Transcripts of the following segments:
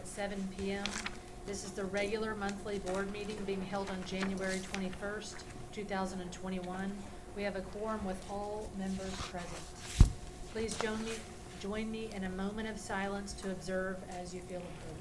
at 7 p.m. This is the regular monthly board meeting being held on January 21st, 2021. We have a quorum with all members present. Please join me in a moment of silence to observe as you feel appropriate.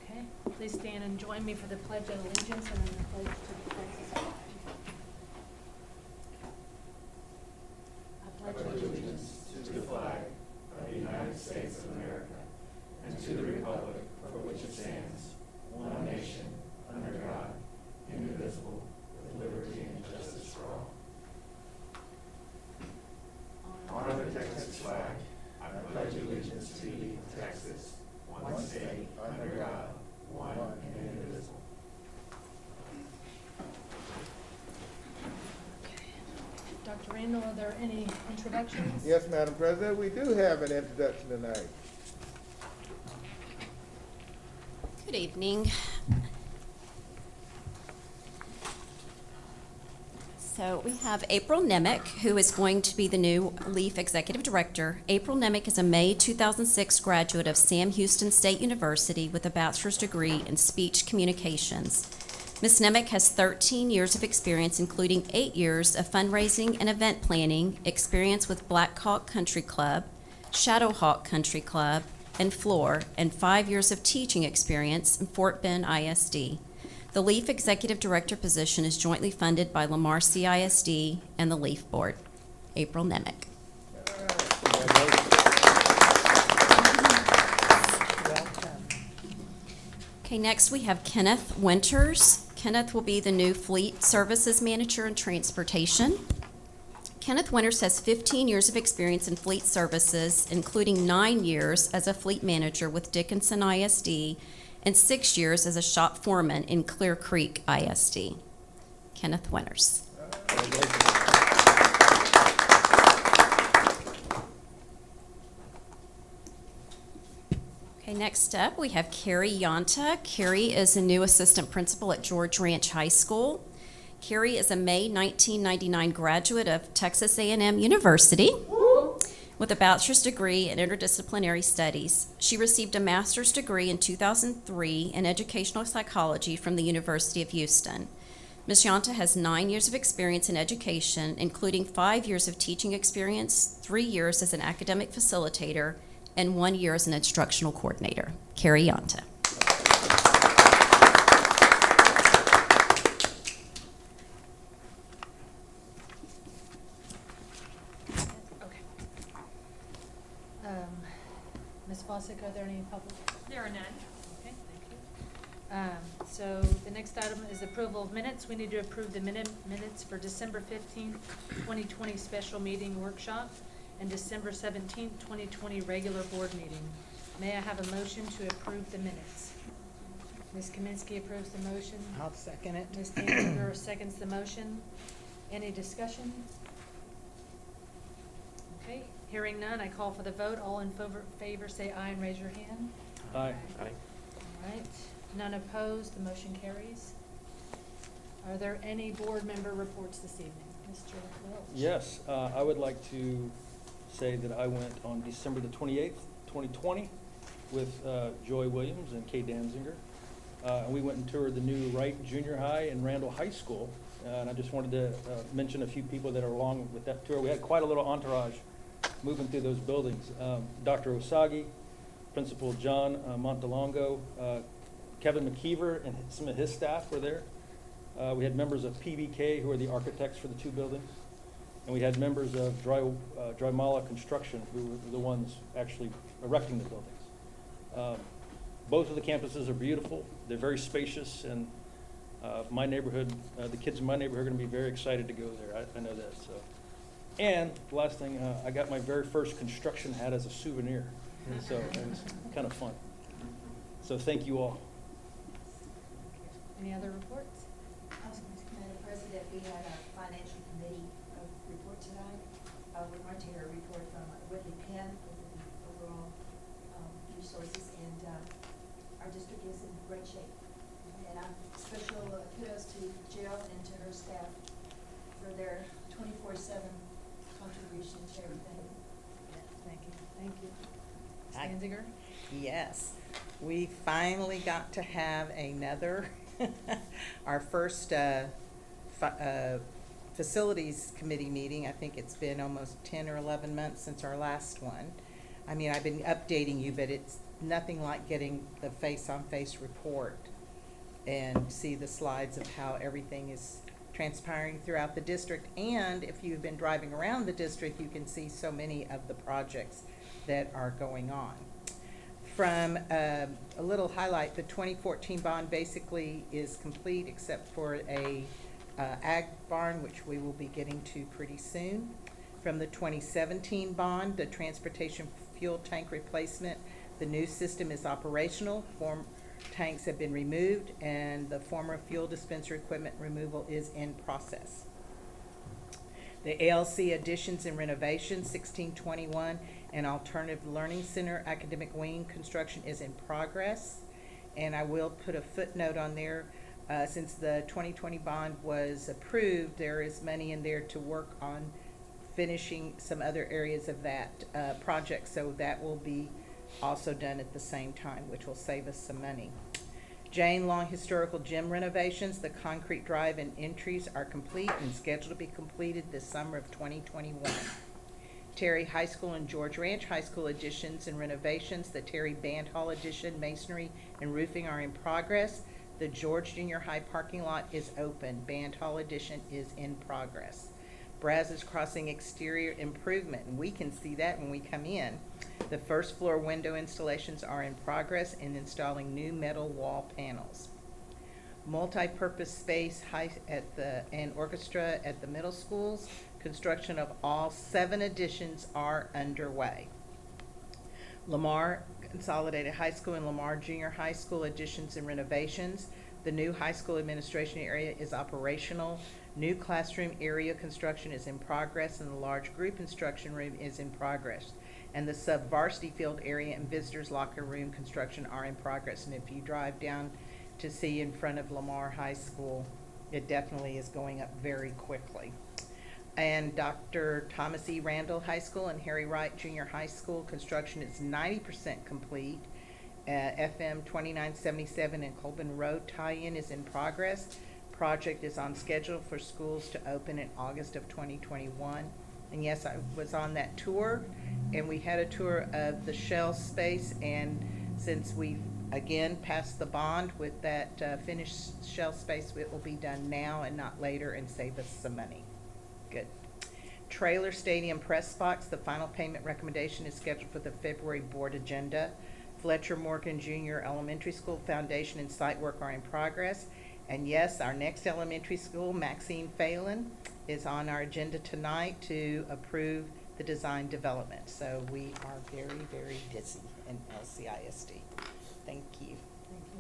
Okay, please stand and join me for the Pledge of Allegiance and then the pledge to the Texas flag. I pledge allegiance to the flag of the United States of America and to the republic for which it stands, one nation, under God, indivisible, with liberty and justice for all. Honor the Texas flag. I pledge allegiance to thee, Texas, one state, under God, one and indivisible. Dr. Randall, are there any introductions? Yes, Madam President, we do have an introduction tonight. Good evening. So we have April Nemec, who is going to be the new LEAF Executive Director. April Nemec is a May 2006 graduate of Sam Houston State University with a bachelor's degree in speech communications. Ms. Nemec has 13 years of experience, including 8 years of fundraising and event planning, experience with Black Hawk Country Club, Shadowhawk Country Club, and Floor, and 5 years of teaching experience in Fort Bend ISD. The LEAF Executive Director position is jointly funded by Lamar CISD and the LEAF Board. April Nemec. Okay, next we have Kenneth Winters. Kenneth will be the new Fleet Services Manager in Transportation. Kenneth Winters has 15 years of experience in fleet services, including 9 years as a fleet manager with Dickinson ISD and 6 years as a shop foreman in Clear Creek ISD. Kenneth Winters. Okay, next up we have Carrie Yonta. Carrie is a new assistant principal at George Ranch High School. Carrie is a May 1999 graduate of Texas A&M University with a bachelor's degree in interdisciplinary studies. She received a master's degree in 2003 in educational psychology from the University of Houston. Ms. Yonta has 9 years of experience in education, including 5 years of teaching experience, 3 years as an academic facilitator, and 1 year as an instructional coordinator. Carrie Yonta. Ms. Fossick, are there any public? There are none. Okay, thank you. So the next item is approval of minutes. We need to approve the minutes for December 15th, 2020 special meeting workshop and December 17th, 2020 regular board meeting. May I have a motion to approve the minutes? Ms. Kaminsky approves the motion. I'll second it. Ms. Danziger seconds the motion. Any discussion? Okay, hearing none, I call for the vote. All in favor say aye and raise your hand. Aye. All right, none opposed, the motion carries. Are there any board member reports this evening? Mr. Welch? Yes, I would like to say that I went on December the 28th, 2020 with Joy Williams and Kay Danziger. And we went and toured the new Wright Junior High and Randall High School. And I just wanted to mention a few people that are along with that tour. We had quite a little entourage moving through those buildings. Dr. Osagi, Principal John Montalongo, Kevin McKeever and some of his staff were there. We had members of PBK, who are the architects for the two buildings. And we had members of Drymala Construction, who were the ones actually erecting the buildings. Both of the campuses are beautiful. They're very spacious, and my neighborhood, the kids in my neighborhood are going to be very excited to go there. I know that. So, and the last thing, I got my very first construction hat as a souvenir, so it was kind of fun. So thank you all. Any other reports? Madam President, we had a financial committee report tonight. We're going to hear a report from Whitley Penn over the overall Danziger? Yes, we finally got to have another, our first facilities committee meeting. I think it's been almost 10 or 11 months since our last one. I mean, I've been updating you, but it's nothing like getting the face-on-face report and see the slides of how everything is transpiring throughout the district. And if you've been driving around the district, you can see so many of the projects that are going on. From a little highlight, the 2014 bond basically is complete except for a ag barn, which we will be getting to pretty soon. From the 2017 bond, the transportation fuel tank replacement, the new system is operational. Former tanks have been removed, and the former fuel dispenser equipment removal is in process. The ALC additions and renovations, 1621, and Alternative Learning Center academic wing construction is in progress. And I will put a footnote on there. Since the 2020 bond was approved, there is money in there to work on finishing some other areas of that project, so that will be also done at the same time, which will save us some money. Jane Long Historical Gym renovations, the concrete drive and entries are complete and scheduled to be completed this summer of 2021. Terry High School and George Ranch High School additions and renovations, the Terry Band Hall addition, masonry, and roofing are in progress. The George Junior High parking lot is open. Band Hall addition is in progress. Brazos Crossing exterior improvement, and we can see that when we come in. The first floor window installations are in progress in installing new metal wall panels. Multi-purpose space and orchestra at the middle schools. Construction of all 7 additions are underway. Lamar Consolidated High School and Lamar Junior High School additions and renovations. The new high school administration area is operational. New classroom area construction is in progress, and the large group instruction room is in progress. And the sub-varsity field area and visitors locker room construction are in progress. And if you drive down to see in front of Lamar High School, it definitely is going up very quickly. And Dr. Thomas E. Randall High School and Harry Wright Junior High School construction is 90% complete. FM 2977 and Colburn Road tie-in is in progress. Project is on schedule for schools to open in August of 2021. And yes, I was on that tour, and we had a tour of the shell space, and since we've again passed the bond with that finished shell space, it will be done now and not later and save us some money. Good. Trailer Stadium Press Box, the final payment recommendation is scheduled for the February board agenda. Fletcher Morgan Junior Elementary School foundation and site work are in progress. And yes, our next elementary school, Maxine Phelan, is on our agenda tonight to approve the design development. So we are very, very busy in LCISD. Thank you. Thank you.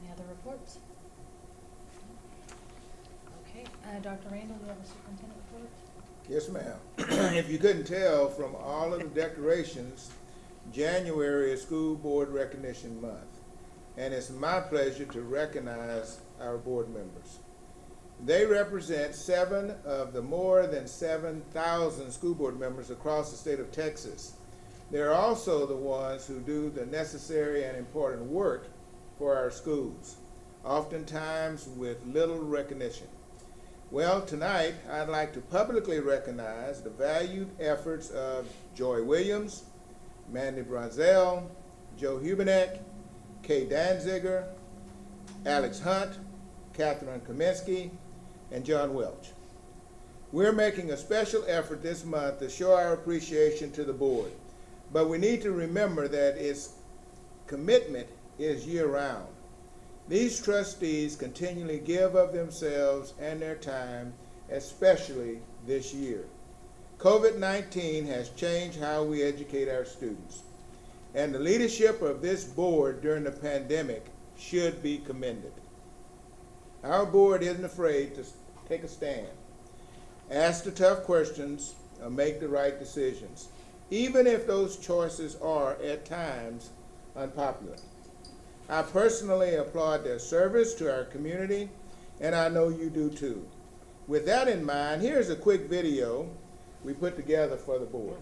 Any other reports? Okay, Dr. Randall, do you have a superintendent report? Yes, ma'am. If you couldn't tell from all of the declarations, January is School Board Recognition Month. And it's my pleasure to recognize our board members. They represent 7 of the more than 7,000 school board members across the state of Texas. They're also the ones who do the necessary and important work for our schools, oftentimes with little recognition. Well, tonight I'd like to publicly recognize the valued efforts of Joy Williams, Mandy Bronzell, Joe Hubenek, Kay Danziger, Alex Hunt, Catherine Kaminsky, and John Welch. We're making a special effort this month to show our appreciation to the board, but we need to remember that its commitment is year-round. These trustees continually give of themselves and their time, especially this year. COVID-19 has changed how we educate our students, and the leadership of this board during the pandemic should be commended. Our board isn't afraid to take a stand, ask the tough questions, or make the right decisions, even if those choices are, at times, unpopular. I personally applaud their service to our community, and I know you do too. With that in mind, here's a quick video we put together for the board.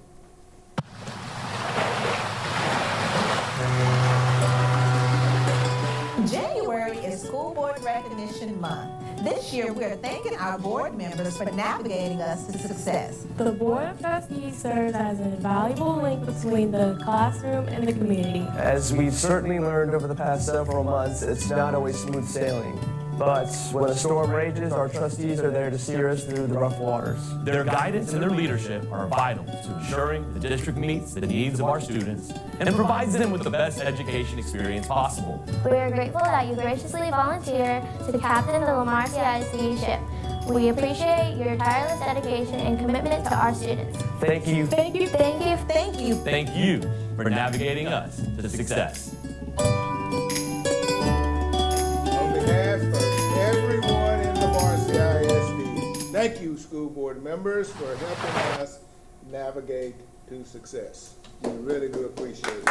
Month. This year, we are thanking our board members for navigating us to success. The Board of Trustees serves as an invaluable link between the classroom and the community. As we've certainly learned over the past several months, it's not always smooth sailing. But when a storm rages, our trustees are there to steer us through the rough waters. Their guidance and their leadership are vital to ensuring the district meets the needs of our students and provides them with the best education experience possible. We are grateful that you graciously volunteer to captain the Lamar CISD ship. We appreciate your tireless dedication and commitment to our students. Thank you. Thank you. Thank you. Thank you. Thank you for navigating us to success. On behalf of everyone in Lamar CISD, thank you, school board members, for helping us navigate to success. We really do appreciate it.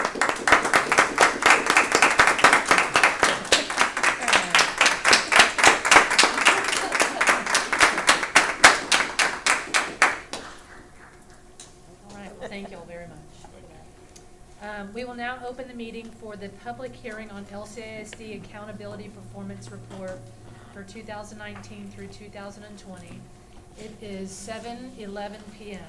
All right, well, thank you all very much. We will now open the meeting for the public hearing on LCISD Accountability Performance Report for 2019 through 2020. It is 7:11 p.m.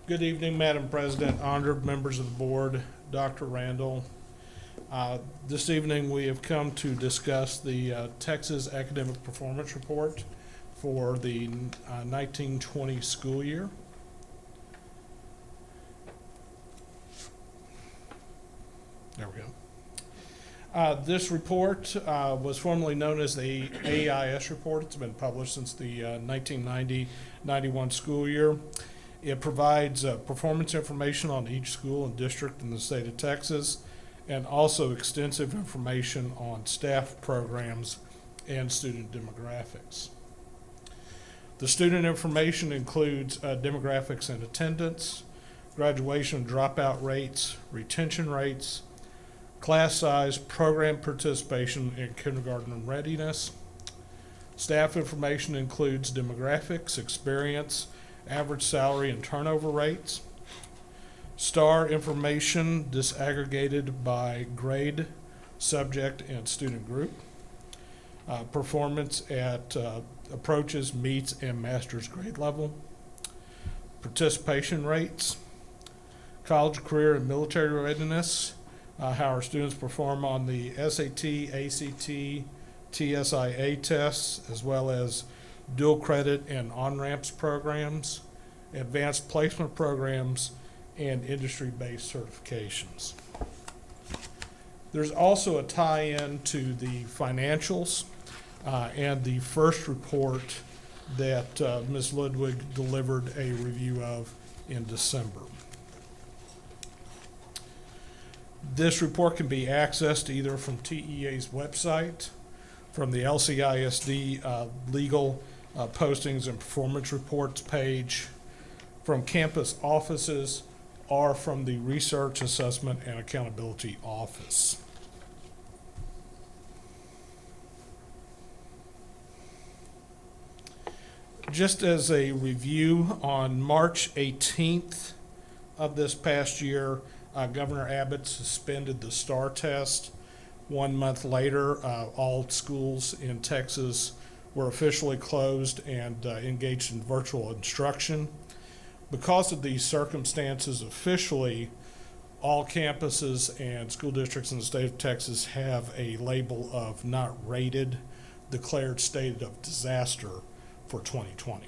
Good evening, Madam President, honored members of the board, Dr. Randall. This evening we have come to discuss the Texas Academic Performance Report for the 1920 school year. There we go. This report was formerly known as the AIS report. It's been published since the 1990-91 school year. It provides performance information on each school and district in the state of Texas, and also extensive information on staff programs and student demographics. The student information includes demographics and attendance, graduation and dropout rates, retention rates, class size, program participation, and kindergarten readiness. Staff information includes demographics, experience, average salary and turnover rates. STAR information disaggregated by grade, subject, and student group. Performance at approaches, meets, and master's grade level. Participation rates. College, career, and military readiness. How our students perform on the SAT, ACT, TSIA tests, as well as dual credit and on-ramps programs, advanced placement programs, and industry-based certifications. There's also a tie-in to the financials and the first report that Ms. Ludwig delivered a review of in December. This report can be accessed either from TEA's website, from the LCISD legal postings and performance reports page, from campus offices, or from the Research, Assessment, and Accountability Office. Just as a review, on March 18th of this past year, Governor Abbott suspended the STAR test. 1 month later, all schools in Texas were officially closed and engaged in virtual instruction. Because of these circumstances, officially, all campuses and school districts in the state of Texas have a label of not rated, declared state of disaster for 2020.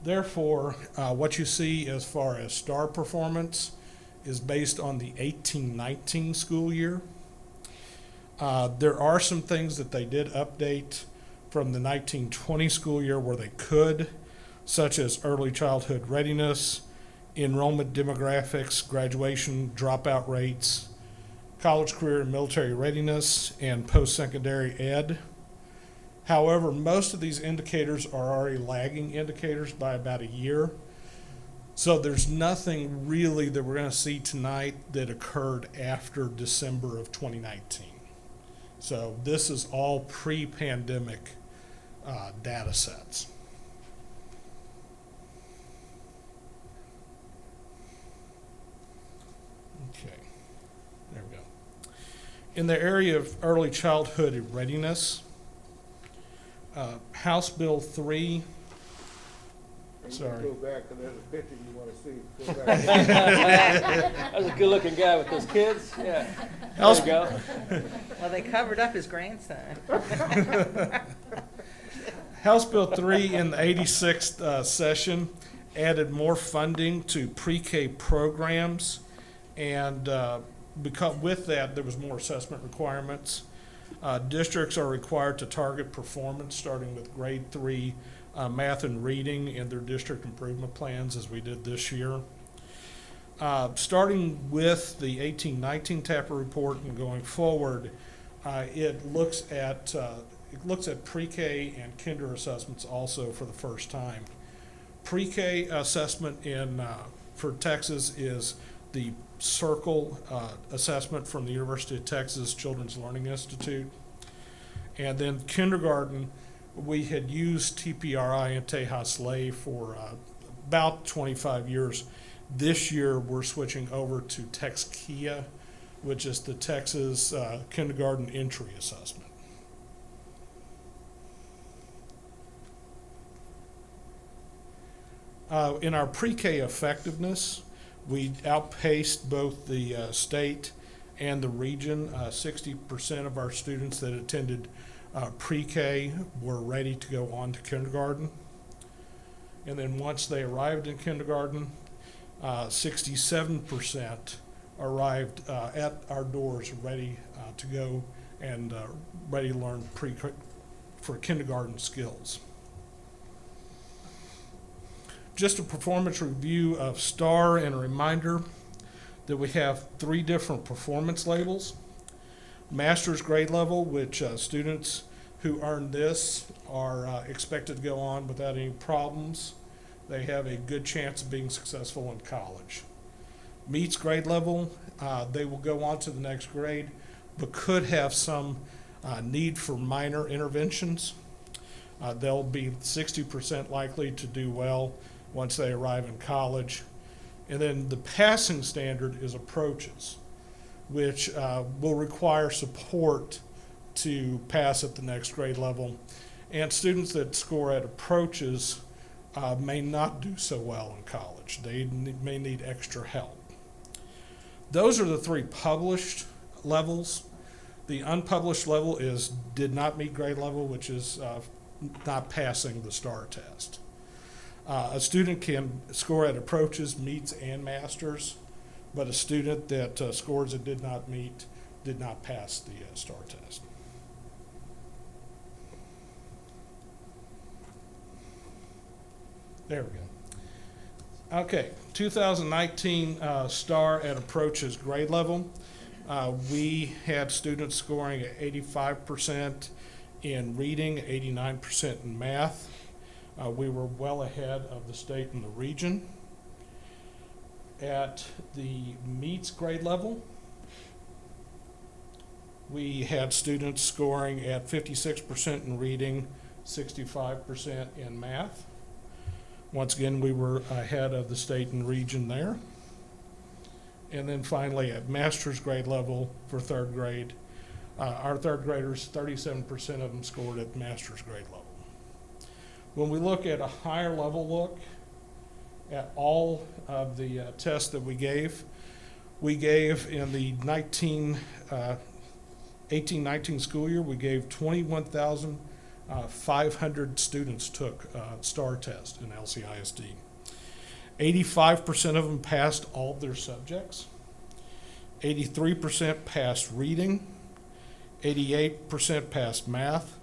Therefore, what you see as far as STAR performance is based on the 18-19 school year. There are some things that they did update from the 1920 school year where they could, such as early childhood readiness, enrollment demographics, graduation dropout rates, college, career, and military readiness, and post-secondary ed. However, most of these indicators are already lagging indicators by about a year. So there's nothing really that we're going to see tonight that occurred after December of 2019. So this is all pre-pandemic data sets. Okay, there we go. In the area of early childhood readiness, House Bill 3. Sorry. Go back, because there's a picture you want to see. Go back. That was a good-looking guy with those kids. Yeah. House- There you go. Well, they covered up his grandson. House Bill 3 in the 86th session added more funding to pre-K programs, and because with that, there was more assessment requirements. Districts are required to target performance, starting with grade 3 math and reading in their district improvement plans, as we did this year. Starting with the 18-19 TAPA report and going forward, it looks at pre-K and kinder assessments also for the first time. Pre-K assessment for Texas is the Circle assessment from the University of Texas Children's Learning Institute. And then kindergarten, we had used TPRI and Tejas Lay for about 25 years. This year, we're switching over to TexKIA, which is the Texas Kindergarten Entry Assessment. In our pre-K effectiveness, we outpaced both the state and the region. 60% of our students that attended pre-K were ready to go on to kindergarten. And then once they arrived in kindergarten, 67% arrived at our doors ready to go and ready to learn for kindergarten skills. Just a performance review of STAR and a reminder that we have 3 different performance labels. Master's grade level, which students who earn this are expected to go on without any problems. They have a good chance of being successful in college. Meets grade level, they will go on to the next grade, but could have some need for minor interventions. They'll be 60% likely to do well once they arrive in college. And then the passing standard is approaches, which will require support to pass at the next grade level. And students that score at approaches may not do so well in college. They may need extra help. Those are the 3 published levels. The unpublished level is did not meet grade level, which is not passing the STAR test. A student can score at approaches, meets, and masters, but a student that scores it did not meet did not pass the STAR test. There we go. Okay, 2019 STAR at approaches grade level. We had students scoring at 85% in reading, 89% in math. We were well ahead of the state and the region. At the meets grade level, we had students scoring at 56% in reading, 65% in math. Once again, we were ahead of the state and region there. And then finally, at master's grade level for 3rd grade, our 3rd graders, 37% of them scored at master's grade level. When we look at a higher level look at all of the tests that we gave in the 18-19 school year, we gave 21,500 students took STAR test in LCISD. 85% of them passed all of their subjects. 83% passed reading. 88% passed math.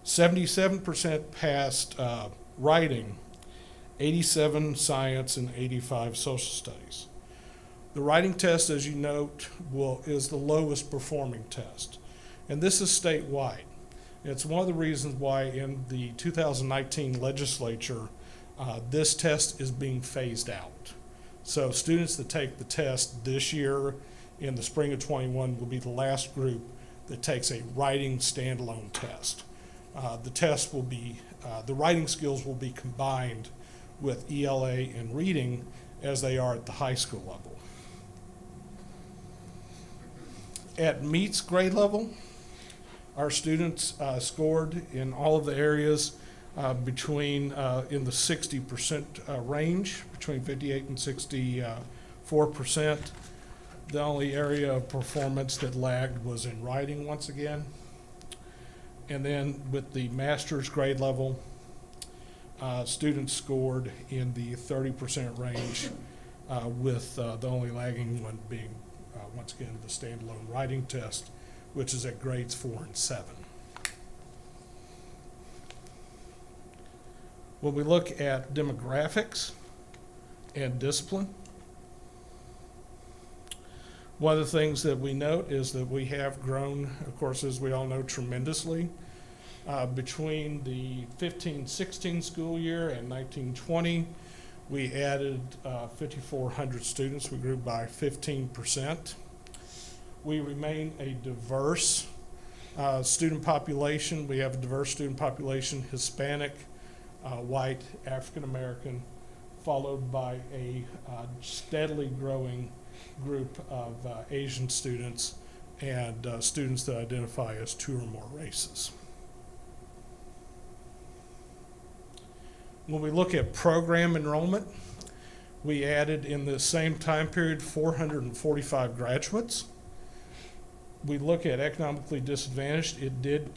77% passed writing, 87 science, and 85 social studies. The writing test, as you note, is the lowest performing test, and this is statewide. It's one of the reasons why in the 2019 legislature This test is being phased out. So students that take the test this year in the spring of 21 will be the last group that takes a writing standalone test. The test will be, the writing skills will be combined with ELA and reading as they are at the high school level. At MEET's grade level, our students scored in all of the areas between in the 60% range, between 58 and 64%. The only area of performance that lagged was in writing once again. And then with the master's grade level, students scored in the 30% range, with the only lagging one being, once again, the standalone writing test, which is at grades 4 and 7. When we look at demographics and discipline, one of the things that we note is that we have grown, of course, as we all know, tremendously. Between the 15-16 school year and 19-20, we added 5,400 students. We grew by 15%. We remain a diverse student population. We have a diverse student population, Hispanic, white, African American, followed by a steadily growing group of Asian students and students that identify as 2 or more races. When we look at program enrollment, we added in the same time period 445 graduates. We look at economically disadvantaged, it did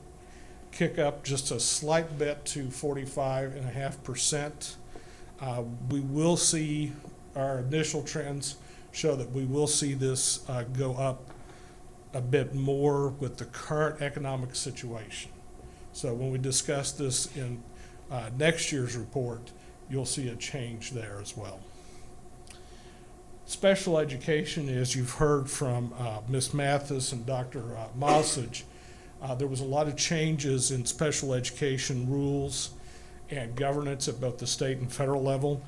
kick up just a slight bit to 45.5%. We will see, our initial trends show that we will see this go up a bit more with the current economic situation. So when we discuss this in next year's report, you'll see a change there as well. Special education, as you've heard from Ms. Mathis and Dr. Mossage, there was a lot of changes in special education rules and governance at both the state and federal level.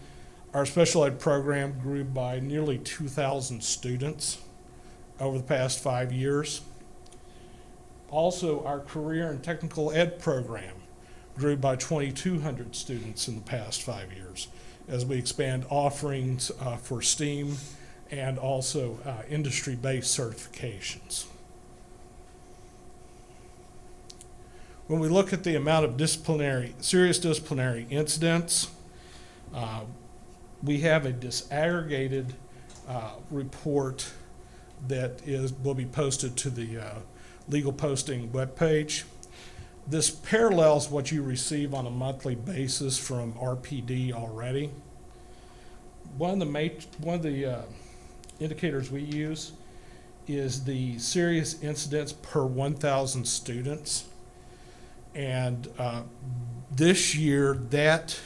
Our special ed program grew by nearly 2,000 students over the past 5 years. Also, our career and technical ed program grew by 2,200 students in the past 5 years as we expand offerings for STEAM and also industry-based certifications. When we look at the amount of serious disciplinary incidents, we have a disaggregated report that will be posted to the legal posting webpage. This parallels what you receive on a monthly basis from RPD already. One of the indicators we use is the serious incidents per 1,000 students. And this year, that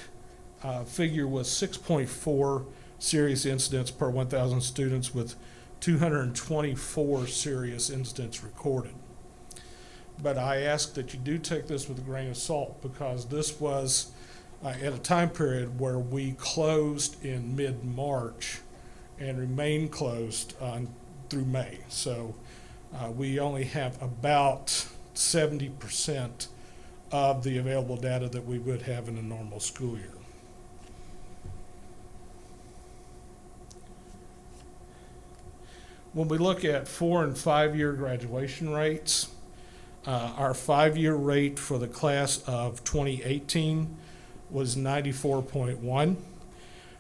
figure was 6.4 serious incidents per 1,000 students, with 224 serious incidents recorded. But I ask that you do take this with a grain of salt, because this was at a time period where we closed in mid-March and remained closed through May. So we only have about 70% of the available data that we would have in a normal school year. When we look at 4- and 5-year graduation rates, our 5-year rate for the class of 2018 was 94.1.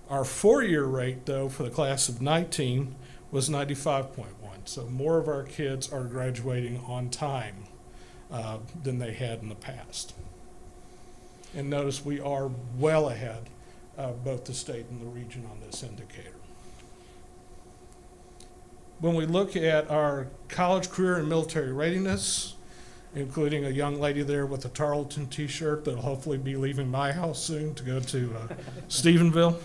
Our 4-year rate, though, for the class of 19 was 95.1. So more of our kids are graduating on time than they had in the past. And notice we are well ahead of both the state and the region on this indicator. When we look at our college, career, and military readiness, including a young lady there with a Tarleton t-shirt that'll hopefully be leaving my house soon to go to Stephenville.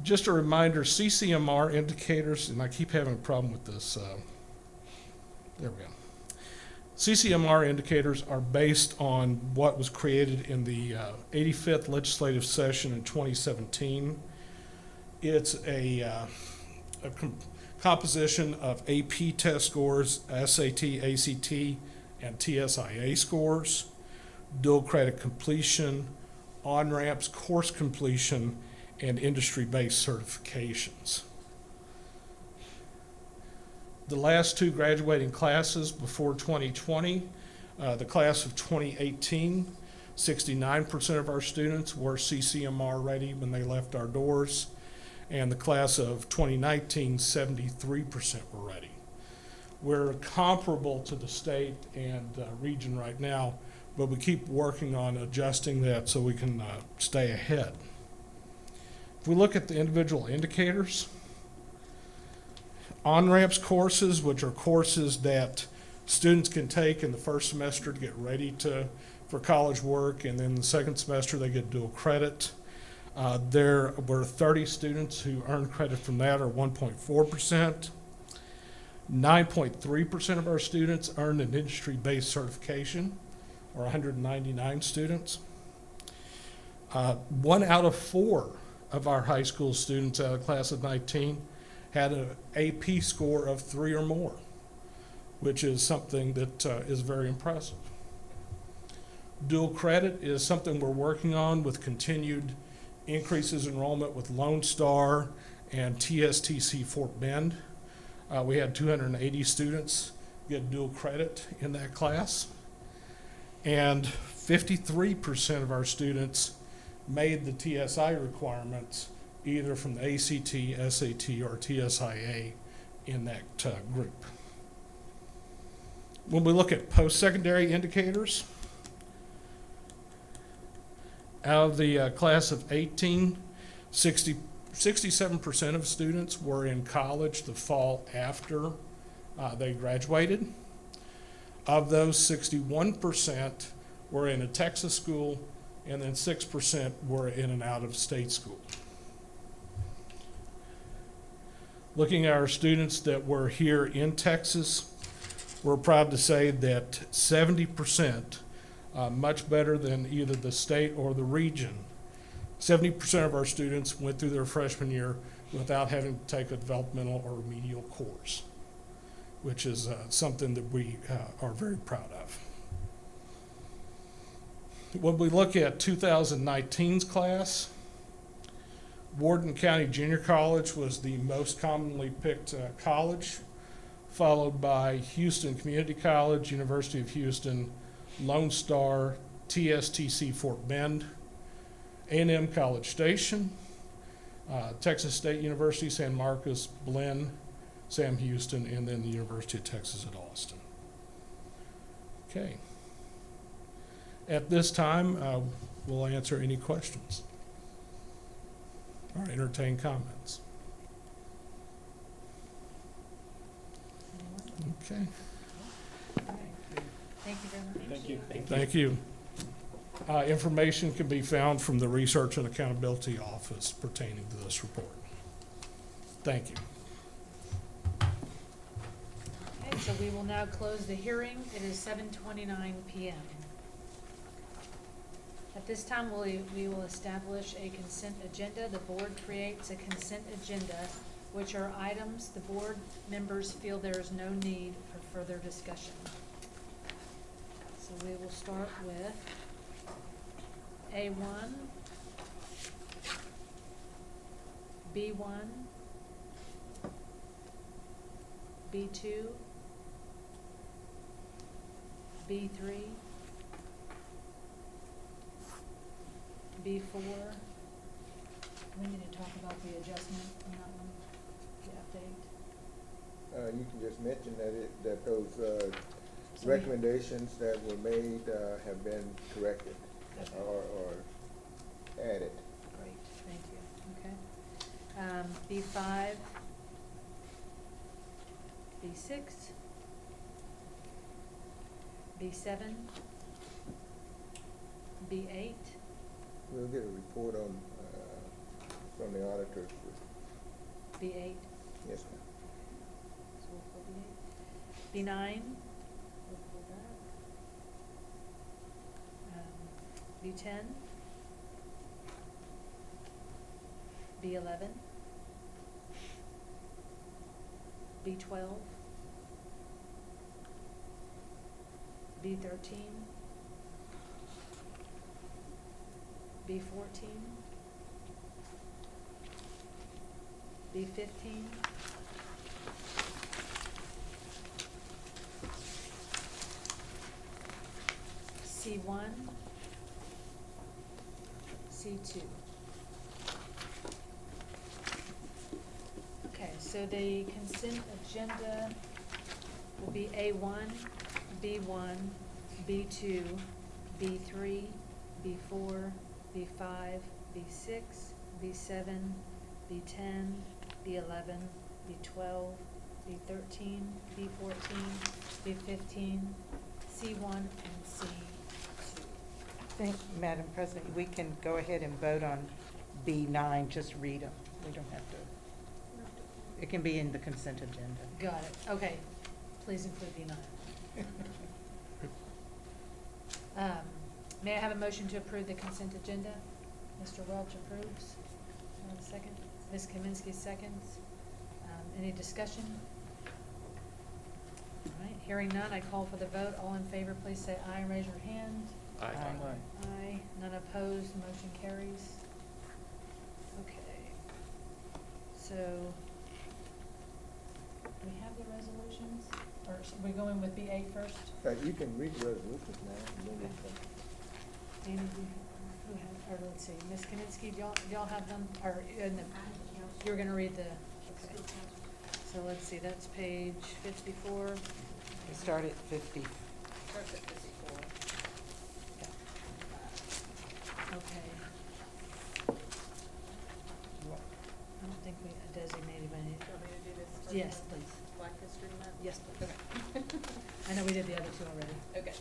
Just a reminder, CCMR indicators, and I keep having a problem with this. There we go. CCMR indicators are based on what was created in the 85th legislative session in 2017. It's a composition of AP test scores, SAT, ACT, and TSIA scores, dual credit completion, on-ramps, course completion, and industry-based certifications. The last two graduating classes before 2020, the class of 2018, 69% of our students were CCMR ready when they left our doors, and the class of 2019, 73% were ready. We're comparable to the state and region right now, but we keep working on adjusting that so we can stay ahead. If we look at the individual indicators, on-ramps courses, which are courses that students can take in the first semester to get ready for college work, and then the second semester they get dual credit. There were 30 students who earned credit from that, or 1.4%. 9.3% of our students earned an industry-based certification, or 199 students. 1 out of 4 of our high school students out of the class of 19 had an AP score of 3 or more, which is something that is very impressive. Dual credit is something we're working on with continued increases in enrollment with Lone Star and TSTC Fort Bend. We had 280 students get dual credit in that class, and 53% of our students made the TSI requirements either from the ACT, SAT, or TSIA in that group. When we look at post-secondary indicators, out of the class of 18, 67% of students were in college the fall after they graduated. Of those, 61% were in a Texas school, and then 6% were in an out-of-state school. Looking at our students that were here in Texas, we're proud to say that 70%, much better than either the state or the region, 70% of our students went through their freshman year without having to take a developmental or remedial course, which is something that we are very proud of. When we look at 2019's class, Warden County Junior College was the most commonly picked college, followed by Houston Community College, University of Houston, Lone Star, TSTC Fort Bend, A&M College Station, Texas State University, San Marcos, Blinn, Sam Houston, and then the University of Texas at Austin. Okay. At this time, we'll answer any questions or entertain comments. Okay. Thank you very much. Thank you. Thank you. Information can be found from the Research and Accountability Office pertaining to this report. Thank you. Okay, so we will now close the hearing. It is 7:29 p.m. At this time, we will establish a consent agenda. The board creates a consent agenda, which are items the board members feel there is no need for further discussion. So we will start with A1, B1, B2, B3, B4. We need to talk about the adjustment on that one, the update. You can just mention that those recommendations that were made have been corrected or added. Great, thank you. Okay. B5, B6, B7, B8. We'll get a report on from the auditors. B8. Yes, ma'am. So we'll pull B8. B9. We'll pull that. B10, B11, B12, B13, B14, B15, C1, C2. Okay, so the consent agenda will be A1, B1, B2, B3, B4, B5, B6, B7, B10, B11, B12, B13, B14, B15, C1, and C2. I think, Madam President, we can go ahead and vote on B9, just read them. We don't have to. It can be in the consent agenda. Got it, okay. Please include B9. May I have a motion to approve the consent agenda? Mr. Welch approves. Second. Ms. Kaminsky seconds. Any discussion? All right, hearing none, I call for the vote. All in favor, please say aye and raise your hand. Aye. Aye. None opposed, motion carries. Okay. So, do we have the resolutions? Or should we go in with B8 first? You can read the resolutions now. And then we can- Andy, who has, or let's see, Ms. Kaminsky, do y'all have them, or in the, you're gonna read the, okay. So let's see, that's page 54. We start at 50. Starts at 54. Okay. I don't think we designated any. Do you want me to do this? first? Yes, please. Black History Month? Yes, please. Okay. I know we did the other two already. Okay.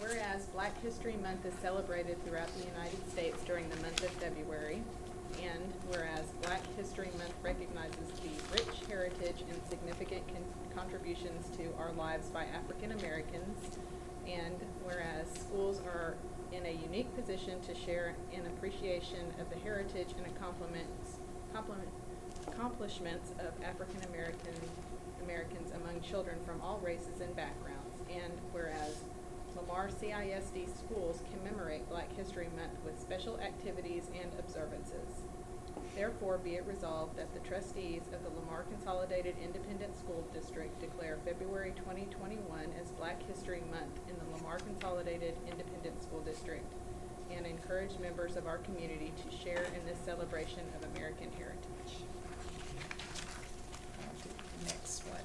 Whereas Black History Month is celebrated throughout the United States during the month of February, and whereas Black History Month recognizes the rich heritage and significant contributions to our lives by African Americans, and whereas schools are in a unique position to share in appreciation of the heritage and accomplishments of African Americans among children from all races and backgrounds, and whereas Lamar CISD schools commemorate Black History Month with special activities and observances. Therefore, be it resolved that the trustees of the Lamar Consolidated Independent School District declare February 2021 as Black History Month in the Lamar Consolidated Independent School District, and encourage members of our community to share in this celebration of American heritage. Next one.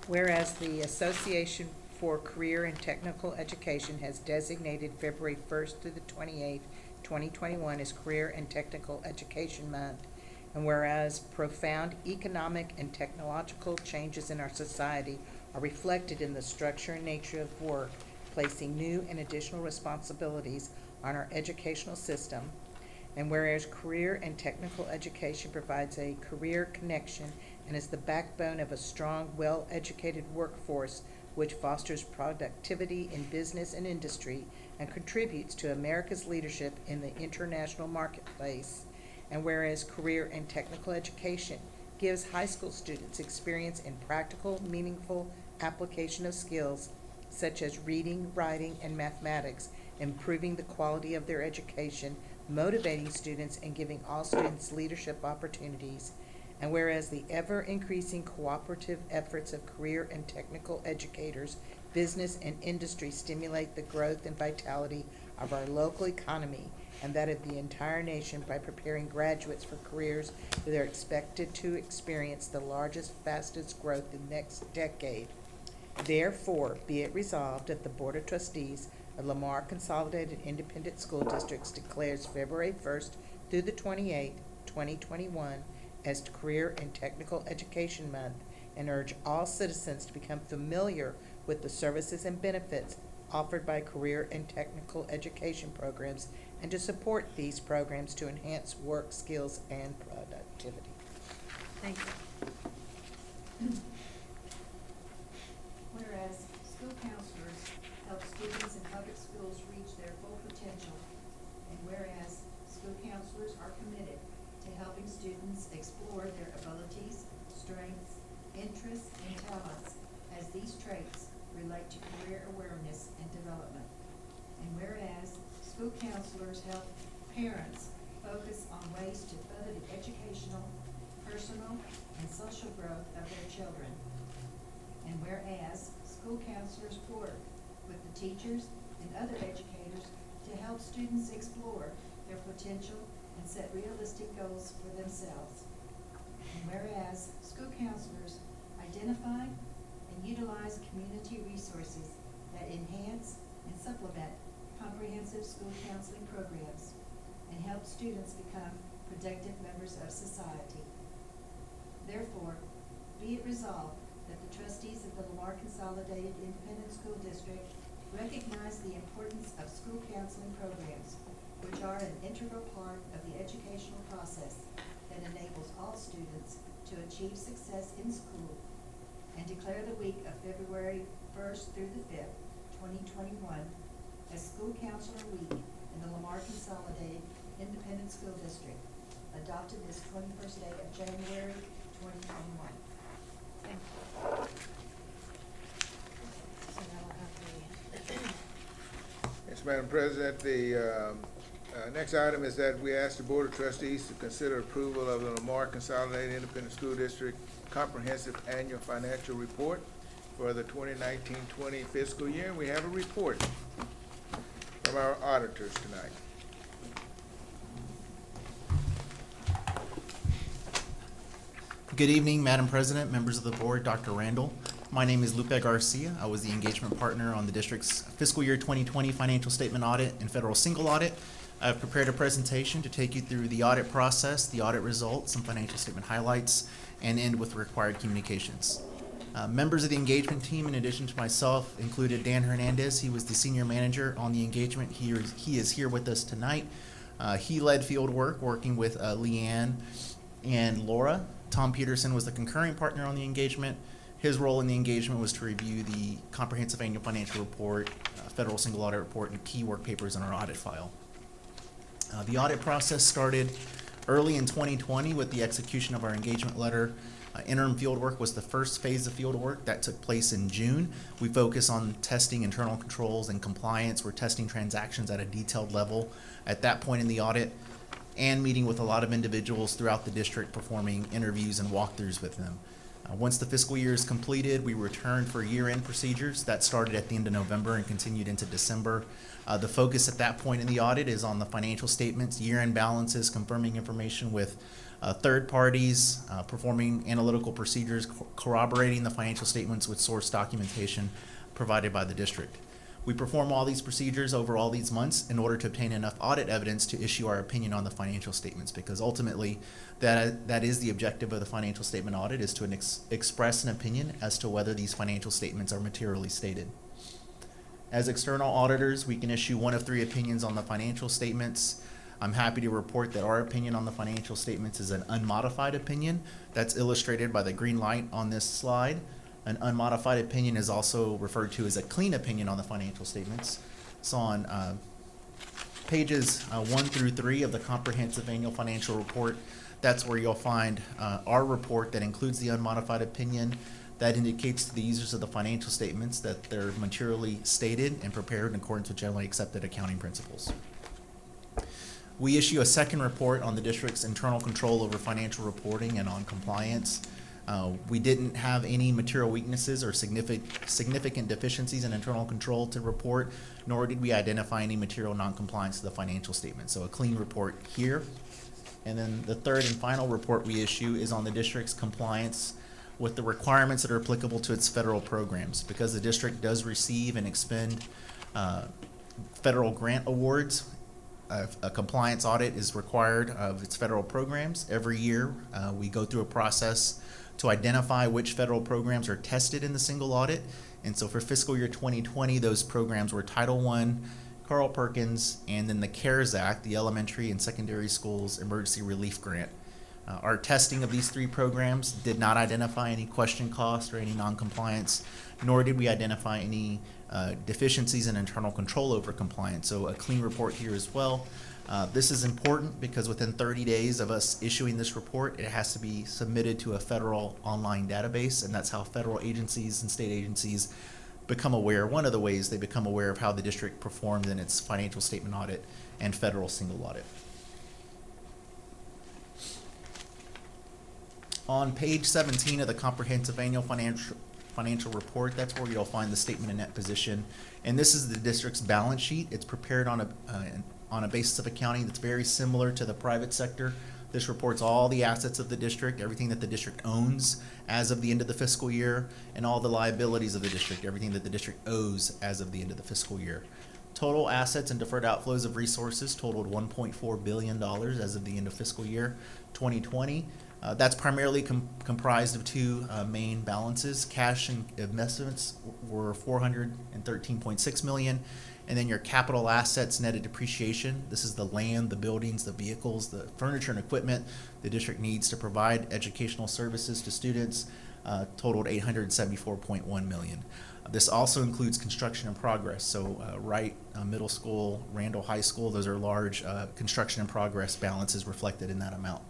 Whereas the Association for Career and Technical Education has designated February 1st through the 28th, 2021 as Career and Technical Education Month, and whereas profound economic and technological changes in our society are reflected in the structure and nature of work, placing new and additional responsibilities on our educational system, and whereas career and technical education provides a career connection and is the backbone of a strong, well-educated workforce which fosters productivity in business and industry and contributes to America's leadership in the international marketplace, and whereas career and technical education gives high school students experience in practical, meaningful application of skills such as reading, writing, and mathematics, improving the quality of their education, motivating students, and giving all students leadership opportunities. And whereas the ever-increasing cooperative efforts of career and technical educators, business and industry stimulate the growth and vitality of our local economy and that of the entire nation by preparing graduates for careers that are expected to experience the largest, fastest growth in the next decade. Therefore, be it resolved that the Board of Trustees of Lamar Consolidated Independent School Districts declares February 1st through the 28th, 2021 as Career and Technical Education Month, and urge all citizens to become familiar with the services and benefits offered by career and technical education programs and to support these programs to enhance work skills and productivity. Thank you. Whereas school counselors help students in public counselors help parents focus on ways to further the educational, personal, and social growth of their children. And whereas school counselors work with the teachers and other educators to help students explore their potential and set realistic goals for themselves. And whereas school counselors identify and utilize community resources that enhance and supplement comprehensive school counseling programs and help students become productive members of society. Therefore, be it resolved that the trustees of the Lamar Consolidated Independent School District recognize the importance of school counseling programs, which are an integral part of the educational process that enables all students to achieve success in school, and declare the week of February 1st through the 5th, 2021, as School Counselor Week in the Lamar Consolidated Independent School District, adopted this 21st day of January, 2021. Thank you. So now we'll have the Yes, Madam President, the next item is that we ask the Board of Trustees to consider approval of the Lamar Consolidated Independent School District Comprehensive Annual Financial Report for the 2019-20 fiscal year. We have a report from our auditors tonight. Good evening, Madam President, members of the board, Dr. Randall. My name is Lupe Garcia. I was the engagement partner on the district's fiscal year 2020 financial statement audit and federal single audit. I've prepared a presentation to take you through the audit process, the audit results, some financial statement highlights, and end with required communications. Members of the engagement team, in addition to myself, included Dan Hernandez. He was the senior manager on the engagement. He is here with us tonight. He led field work, working with Leanne and Laura. Tom Peterson was the concurring partner on the engagement. His role in the engagement was to review the comprehensive annual financial report, federal single audit report, and key work papers in our audit file. The audit process started early in 2020 with the execution of our engagement letter. Interim field work was the first phase of field work that took place in June. We focus on testing internal controls and compliance. We're testing transactions at a detailed level at that point in the audit, and meeting with a lot of individuals throughout the district, performing interviews and walkthroughs with them. Once the fiscal year is completed, we returned for year-end procedures. That started at the end of November and continued into December. The focus at that point in the audit is on the financial statements, year-end balances, confirming information with third parties, performing analytical procedures, corroborating the financial statements with source documentation provided by the district. We perform all these procedures over all these months in order to obtain enough audit evidence to issue our opinion on the financial statements, because ultimately that is the objective of the financial statement audit, is to express an opinion as to whether these financial statements are materially stated. As external auditors, we can issue one of three opinions on the financial statements. I'm happy to report that our opinion on the financial statements is an unmodified opinion. That's illustrated by the green light on this slide. An unmodified opinion is also referred to as a clean opinion on the financial statements. So on pages 1 through 3 of the comprehensive annual financial report, that's where you'll find our report that includes the unmodified opinion. That indicates to the users of the financial statements that they're materially stated and prepared in accordance with generally accepted accounting principles. We issue a second report on the district's internal control over financial reporting and on compliance. We didn't have any material weaknesses or significant deficiencies in internal control to report, nor did we identify any material non-compliance to the financial statement. So a clean report here. And then the third and final report we issue is on the district's compliance with the requirements that are applicable to its federal programs. Because the district does receive and expend federal grant awards, a compliance audit is required of its federal programs. Every year, we go through a process to identify which federal programs are tested in the single audit. And so for fiscal year 2020, those programs were Title I, Carl Perkins, and then the CARES Act, the Elementary and Secondary Schools Emergency Relief Grant. Our testing of these three programs did not identify any question cost or any non-compliance, nor did we identify any deficiencies in internal control over compliance. So a clean report here as well. This is important because within 30 days of us issuing this report, it has to be submitted to a federal online database, and that's how federal agencies and state agencies become aware, one of the ways they become aware of how the district performed in its financial statement audit and federal single audit. On page 17 of the comprehensive annual financial report, that's where you'll find the statement of net position. And this is the district's balance sheet. It's prepared on a basis of accounting that's very similar to the private sector. This reports all the assets of the district, everything that the district owns as of the end of the fiscal year, and all the liabilities of the district, everything that the district owes as of the end of the fiscal year. Total assets and deferred outflows of resources totaled $1.4 billion as of the end of fiscal year 2020. That's primarily comprised of two main balances. Cash and investments were $413.6 million, and then your capital assets netted depreciation. This is the land, the buildings, the vehicles, the furniture and equipment the district needs to provide educational services to students, totaled $874.1 million. This also includes construction in progress. So Wright Middle School, Randall High School, those are large construction in progress balances reflected in that amount.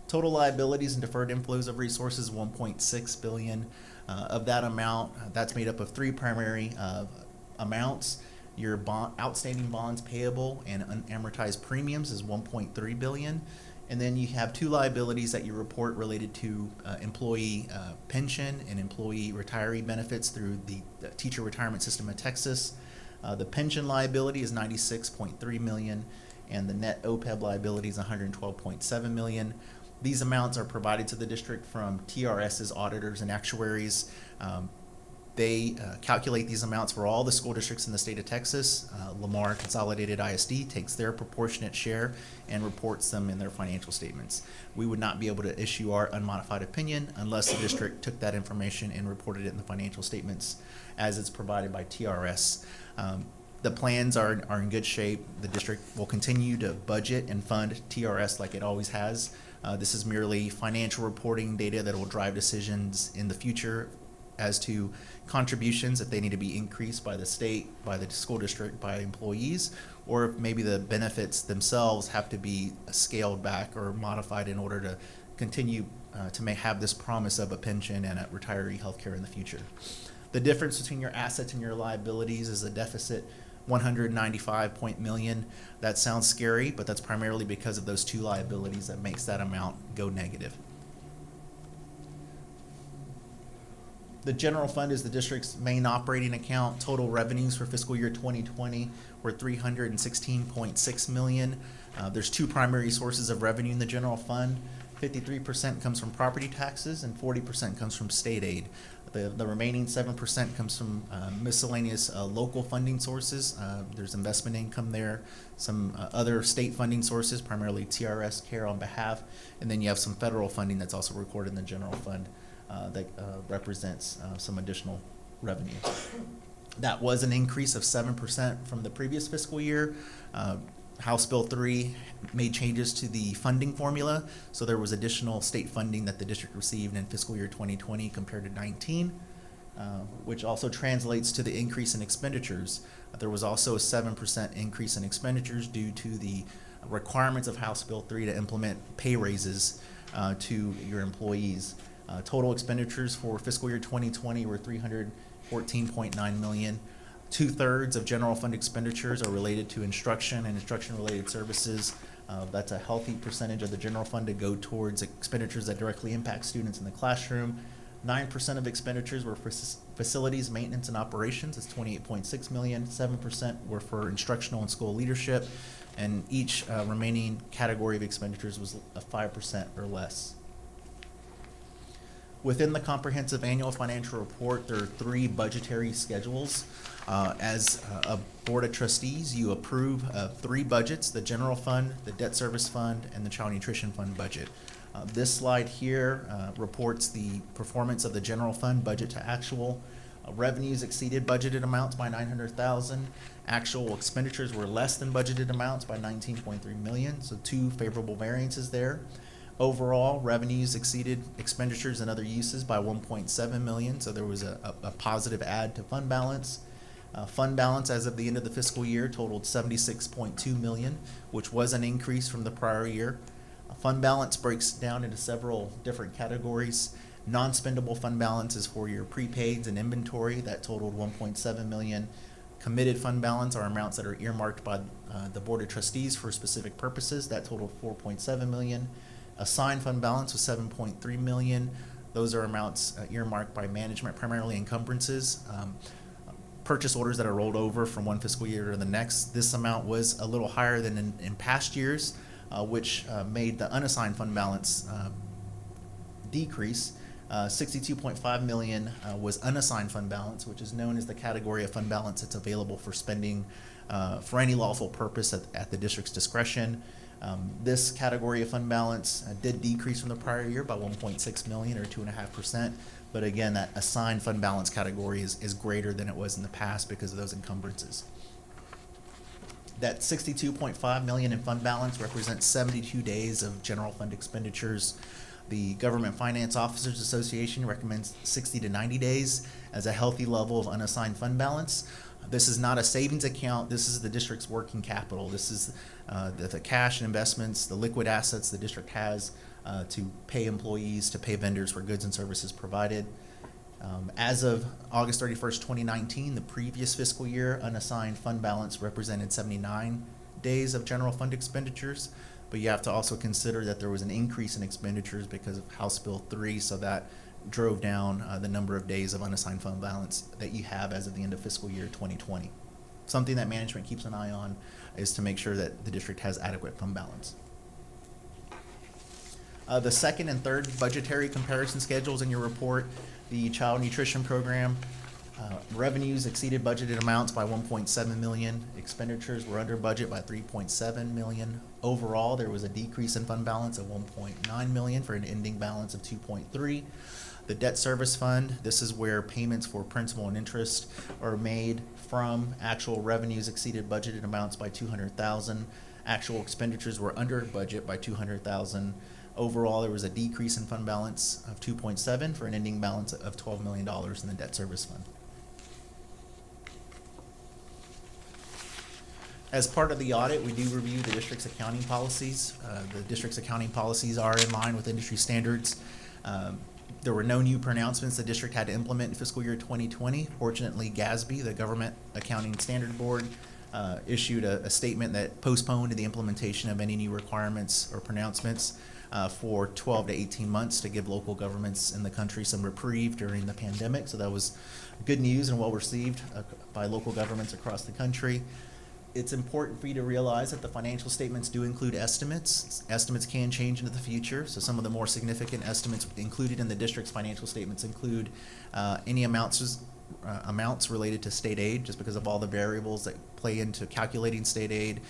Total liabilities and deferred inflows of resources, $1.6 billion. Of that amount, that's made up of three primary amounts. Your outstanding bonds payable and unamortized premiums is $1.3 billion. And then you have two liabilities that you report related to employee pension and employee retiree benefits through the Teacher Retirement System of Texas. The pension liability is $96.3 million, and the net OPEB liability is $112.7 million. These amounts are provided to the district from TRS's auditors and actuaries. They calculate these amounts for all the school districts in the state of Texas. Lamar Consolidated ISD takes their proportionate share and reports them in their financial statements. We would not be able to issue our unmodified opinion unless the district took that information and reported it in the financial statements as it's provided by TRS. The plans are in good shape. The district will continue to budget and fund TRS like it always has. This is merely financial reporting data that will drive decisions in the future as to contributions if they need to be increased by the state, by the school district, by employees, or if maybe the benefits themselves have to be scaled back or modified in order to continue to have this promise of a pension and a retiree health care in the future. The difference between your assets and your liabilities is a deficit $195 million. That sounds scary, but that's primarily because of those two liabilities that makes that amount go negative. The general fund is the district's main operating account. Total revenues for fiscal year 2020 were $316.6 million. There's two primary sources of revenue in the general fund. 53% comes from property taxes and 40% comes from state aid. The remaining 7% comes from miscellaneous local funding sources. There's investment income there, some other state funding sources, primarily TRS Care on behalf, and then you have some federal funding that's also recorded in the general fund that represents some additional revenue. That was an increase of 7% from the previous fiscal year. House Bill 3 made changes to the funding formula, so there was additional state funding that the district received in fiscal year 2020 compared to 19, which also translates to the increase in expenditures. There was also a 7% increase in expenditures due to the requirements of House Bill 3 to implement pay raises to your employees. Total expenditures for fiscal year 2020 were $314.9 million. 2/3 of general fund expenditures are related to instruction and instruction-related services. That's a healthy percentage of the general fund to go towards expenditures that directly impact students in the classroom. 9% of expenditures were for facilities, maintenance, and operations. That's $28.6 million. 7% were for instructional and school leadership, and each remaining category of expenditures was 5% or less. Within the comprehensive annual financial report, there are 3 budgetary schedules. As a board of trustees, you approve 3 budgets: the general fund, the debt service fund, and the child nutrition fund budget. This slide here reports the performance of the general fund budget to actual. Revenues exceeded budgeted amounts by $900,000. Actual expenditures were less than budgeted amounts by $19.3 million, so 2 favorable variances there. Overall, revenues exceeded expenditures and other uses by $1.7 million, so there was a positive add to fund balance. Fund balance as of the end of the fiscal year totaled $76.2 million, which was an increase from the prior year. Fund balance breaks down into several different categories. Non-spendable fund balance is for your prepaids and inventory. That totaled $1.7 million. Committed fund balance are amounts that are earmarked by the Board of Trustees for specific purposes. That totaled $4.7 million. Assigned fund balance was $7.3 million. Those are amounts earmarked by management, primarily encumbrances. Purchase orders that are rolled over from one fiscal year to the next. This amount was a little higher than in past years, which made the unassigned fund balance decrease. $62.5 million was unassigned fund balance, which is known as the category of fund balance that's available for spending for any lawful purpose at the district's discretion. This category of fund balance did decrease from the prior year by $1.6 million or 2.5%. But again, that assigned fund balance category is greater than it was in the past because of those encumbrances. That $62.5 million in fund balance represents 72 days of general fund expenditures. The Government Finance Officers Association recommends 60 to 90 days as a healthy level of unassigned fund balance. This is not a savings account. This is the district's working capital. This is the cash and investments, the liquid assets the district has to pay employees, to pay vendors for goods and services provided. As of August 31st, 2019, the previous fiscal year, unassigned fund balance represented 79 days of general fund expenditures. But you have to also consider that there was an increase in expenditures because of House Bill 3, so that drove down the number of days of unassigned fund balance that you have as of the end of fiscal year 2020. Something that management keeps an eye on is to make sure that the district has adequate fund balance. The second and third budgetary comparison schedules in your report, the child nutrition program, revenues exceeded budgeted amounts by $1.7 million. Expenditures were under budget by $3.7 million. Overall, there was a decrease in fund balance of $1.9 million for an ending balance of $2.3. The debt service fund, this is where payments for principal and interest are made from actual revenues exceeded budgeted amounts by $200,000. Actual expenditures were under budget by $200,000. Overall, there was a decrease in fund balance of $2.7 for an ending balance of $12 million in the debt service fund. As part of the audit, we do review the district's accounting policies. The district's accounting policies are in line with industry standards. There were no new pronouncements the district had to implement in fiscal year 2020. Fortunately, GASB, the Government Accounting Standard Board, issued a statement that postponed the implementation of any new requirements or pronouncements for 12 to 18 months to give local governments in the country some reprieve during the pandemic. So that was good news and well received by local governments across the country. It's important for you to realize that the financial statements do include estimates. Estimates can change into the future, so some of the more significant estimates included in the district's financial statements include any amounts related to state aid, just because of all the variables that play into calculating state aid,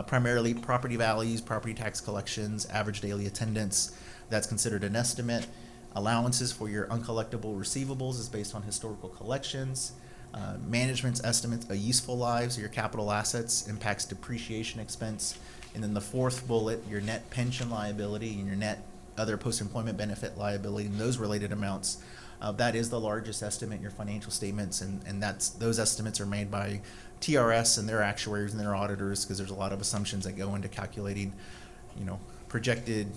primarily property values, property tax collections, average daily attendance. That's considered an estimate. Allowances for your uncollectible receivables is based on historical collections. Management's estimates of useful lives, your capital assets, impacts depreciation expense. And then the fourth bullet, your net pension liability and your net other post-employment benefit liability and those related amounts. That is the largest estimate in your financial statements, and those estimates are made by TRS and their actuaries and their auditors, because there's a lot of assumptions that go into calculating, projected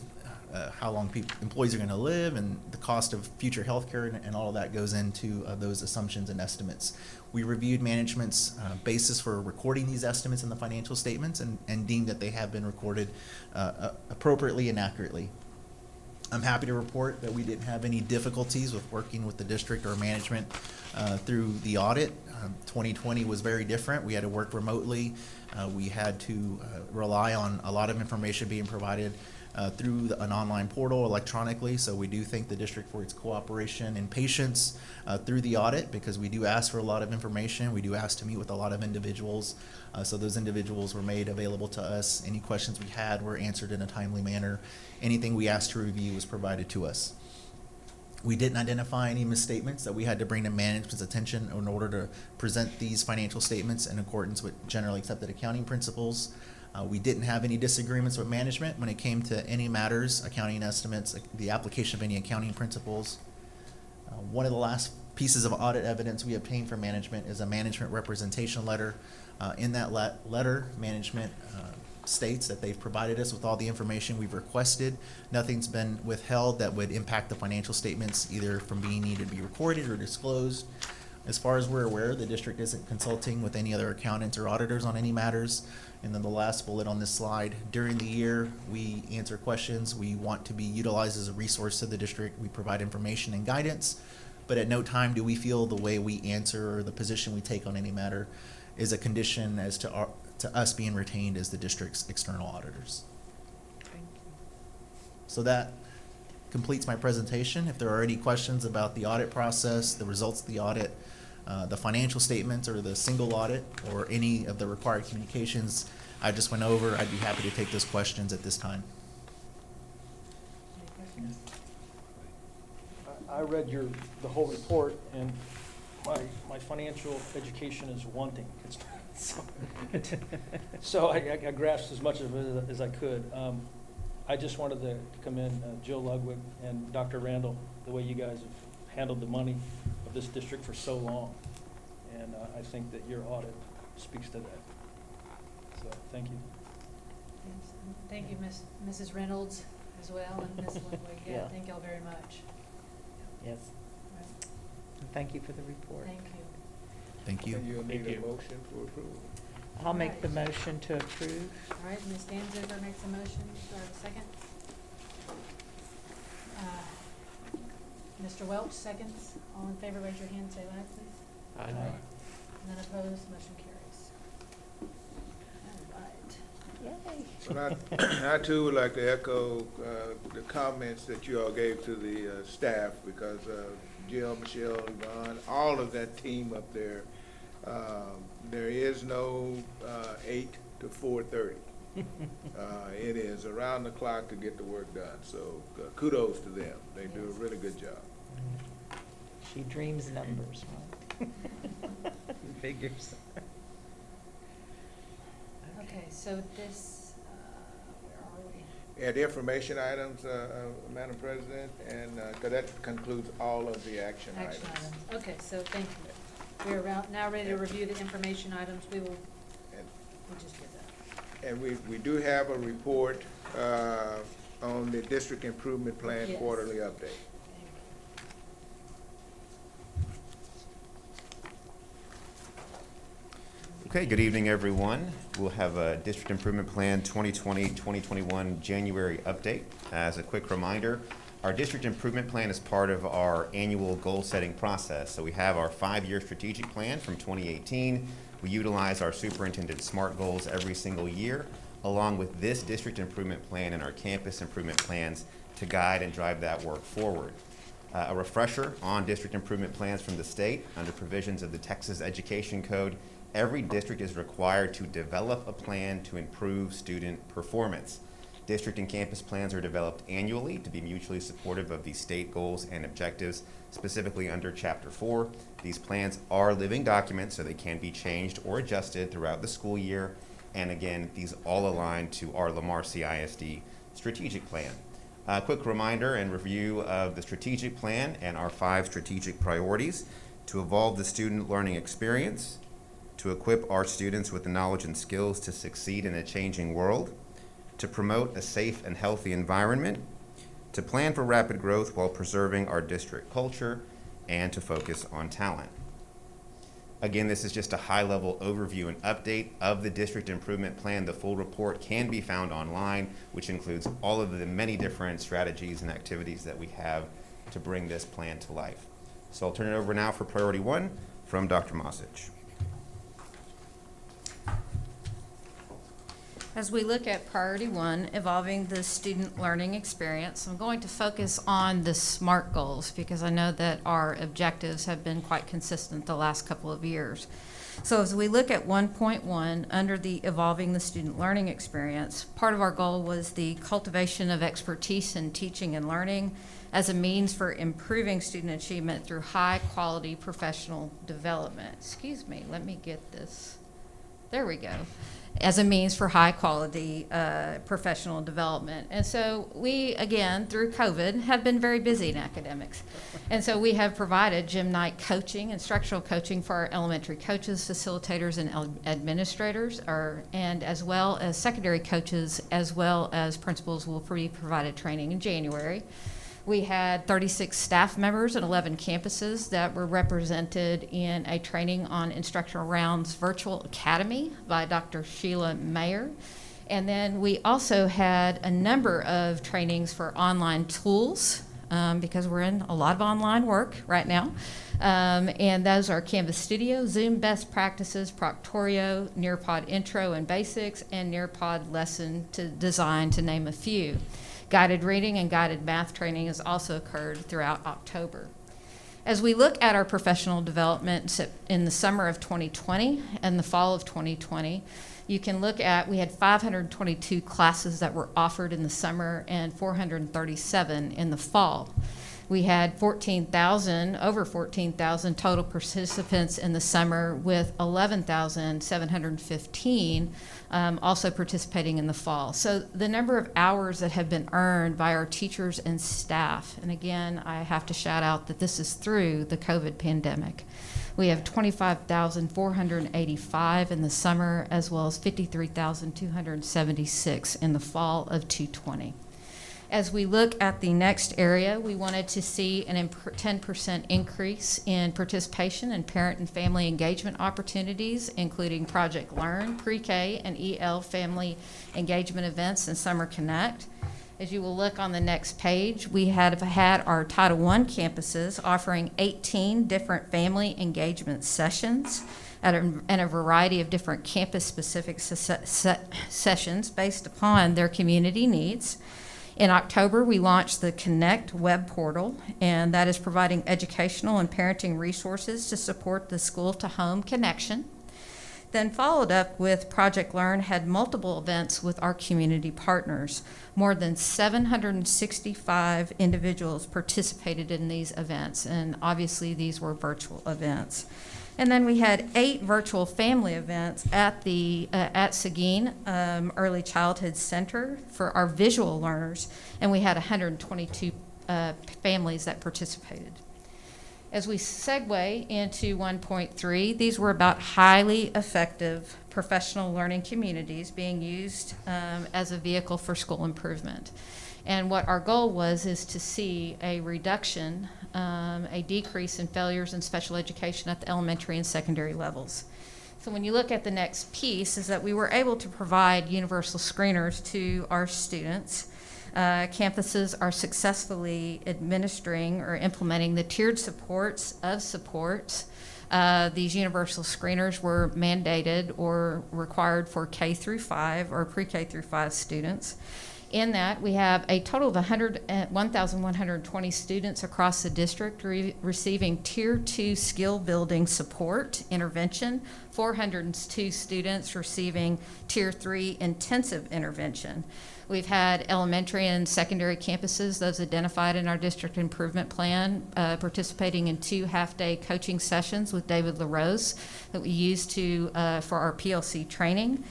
how long employees are going to live and the cost of future health care, and all of that goes into those assumptions and estimates. We reviewed management's basis for recording these estimates in the financial statements and deemed that they have been recorded appropriately and accurately. I'm happy to report that we didn't have any difficulties with working with the district or management through the audit. 2020 was very different. We had to work remotely. We had to rely on a lot of information being provided through an online portal electronically. So we do thank the district for its cooperation and patience through the audit, because we do ask for a lot of information. We do ask to meet with a lot of individuals. So those individuals were made available to us. Any questions we had were answered in a timely manner. Anything we asked to review was provided to us. We didn't identify any misstatements that we had to bring to management's attention in order to present these financial statements in accordance with generally accepted accounting principles. We didn't have any disagreements with management when it came to any matters, accounting estimates, the application of any accounting principles. One of the last pieces of audit evidence we obtained from management is a management representation letter. In that letter, management states that they've provided us with all the information we've requested. Nothing's been withheld that would impact the financial statements either from being needed to be recorded or disclosed. As far as we're aware, the district isn't consulting with any other accountants or auditors on any matters. And then the last bullet on this slide, during the year, we answer questions. We want to be utilized as a resource to the district. We provide information and guidance, but at no time do we feel the way we answer or the position we take on any matter is a condition as to us being retained as the district's external auditors. So that completes my presentation. If there are any questions about the audit process, the results of the audit, the financial statements or the single audit, or any of the required communications I just went over, I'd be happy to take those questions at this time. I read the whole report, and my financial education is wanting. So I grasped as much of it as I could. I just wanted to commend Jill Ludwig and Dr. Randall, the way you guys have handled the money of this district for so long. And I think that your audit speaks to that. So, thank you. Yes, thank you, Mrs. Reynolds as well, and Ms. Ludwig. Yeah, thank y'all very much. Yes. Right. And thank you for the report. Thank you. Thank you. And you'll need a motion for approval. I'll make the motion to approve. All right, Ms. Danziger makes a motion. Do I have a second? Mr. Welch, seconds. All in favor, raise your hand, say aye, please. Aye. None opposed, motion carries. All right. Yay. I too would like to echo the comments that you all gave to the staff, because Jill, Michelle, Yvonne, all of that team up there, there is no 8 to 4:30. It is around the clock to get the work done, so kudos to them. They do a really good job. She dreams numbers, right? Figures. Okay, so this, where are we? Yeah, the information items, Madam President, and 'cause that concludes all of the action items. Action items. Okay, so thank you. We are now ready to review the information items. We will, we just did that. And we do have a report on the district improvement plan Yes. quarterly update. Okay, good evening, everyone. We'll have a District Improvement Plan 2020-2021 January update. As a quick reminder, our District Improvement Plan is part of our annual goal-setting process. So we have our 5-year strategic plan from 2018. We utilize our Superintendent SMART goals every single year, along with this District Improvement Plan and our campus improvement plans to guide and drive that work forward. A refresher on District Improvement Plans from the state. Under provisions of the Texas Education Code, every district is required to develop a plan to improve student performance. District and campus plans are developed annually to be mutually supportive of the state goals and objectives, specifically under Chapter 4. These plans are living documents, so they can be changed or adjusted throughout the school year. And again, these all align to our Lamar CISD strategic plan. A quick reminder and review of the strategic plan and our 5 strategic priorities: to evolve the student learning experience, to equip our students with the knowledge and skills to succeed in a changing world, to promote a safe and healthy environment, to plan for rapid growth while preserving our district culture, and to focus on talent. Again, this is just a high-level overview and update of the District Improvement Plan. The full report can be found online, which includes all of the many different strategies and activities that we have to bring this plan to life. So I'll turn it over now for Priority 1 from Dr. Mosic. As we look at Priority 1, evolving the student learning experience, I'm going to focus on the SMART goals because I know that our objectives have been quite consistent the last couple of years. So as we look at 1.1, under the evolving the student learning experience, part of our goal was the cultivation of expertise in teaching and learning as a means for improving student achievement through high-quality professional development. Excuse me, let me get this. There we go. as a means for high-quality professional development. And so we, again, through COVID, have been very busy in academics. And so we have provided gym night coaching, instructional coaching for our elementary coaches, facilitators, and administrators, and as well as secondary coaches, as well as principals will be provided training in January. We had 36 staff members and 11 campuses that were represented in a training on Instructional Rounds Virtual Academy by Dr. Sheila Mayer. And then we also had a number of trainings for online tools, because we're in a lot of online work right now. And those are Canvas Studio, Zoom Best Practices, Proctorio, Nearpod Intro and Basics, and Nearpod Lesson to Design, to name a few. Guided reading and guided math training has also occurred throughout October. As we look at our professional development in the summer of 2020 and the fall of 2020, you can look at, we had 522 classes that were offered in the summer and 437 in the fall. We had over 14,000 total participants in the summer, with 11,715 also participating in the fall. So the number of hours that have been earned by our teachers and staff, and again, I have to shout out that this is through the COVID pandemic. We have 25,485 in the summer, as well as 53,276 in the fall of 2020. As we look at the next area, we wanted to see an 10% increase in participation in parent and family engagement opportunities, including Project Learn, Pre-K, and EL family engagement events, and Summer Connect. As you will look on the next page, we have had our Title I campuses offering 18 different family engagement sessions and a variety of different campus-specific sessions based upon their community needs. In October, we launched the Connect web portal, and that is providing educational and parenting resources to support the school-to-home connection. Then followed up with Project Learn, had multiple events with our community partners. More than 765 individuals participated in these events, and obviously these were virtual events. And then we had 8 virtual family events at the at Seguin Early Childhood Center for our visual learners, and we had 122 families that participated. As we segue into 1.3, these were about highly effective professional learning communities being used as a vehicle for school improvement. And what our goal was is to see a reduction, a decrease in failures in special education at the elementary and secondary levels. So when you look at the next piece, is that we were able to provide universal screeners to our students. Campuses are successfully administering or implementing the tiered supports of supports. These universal screeners were mandated or required for K through 5 or pre-K through 5 students. In that, we have a total of 1,120 students across the district receiving Tier 2 skill building support intervention, 402 students receiving Tier 3 intensive intervention. We've had elementary and secondary campuses, those identified in our district improvement plan, participating in 2 half-day coaching sessions with David LaRose that we use for our PLC training.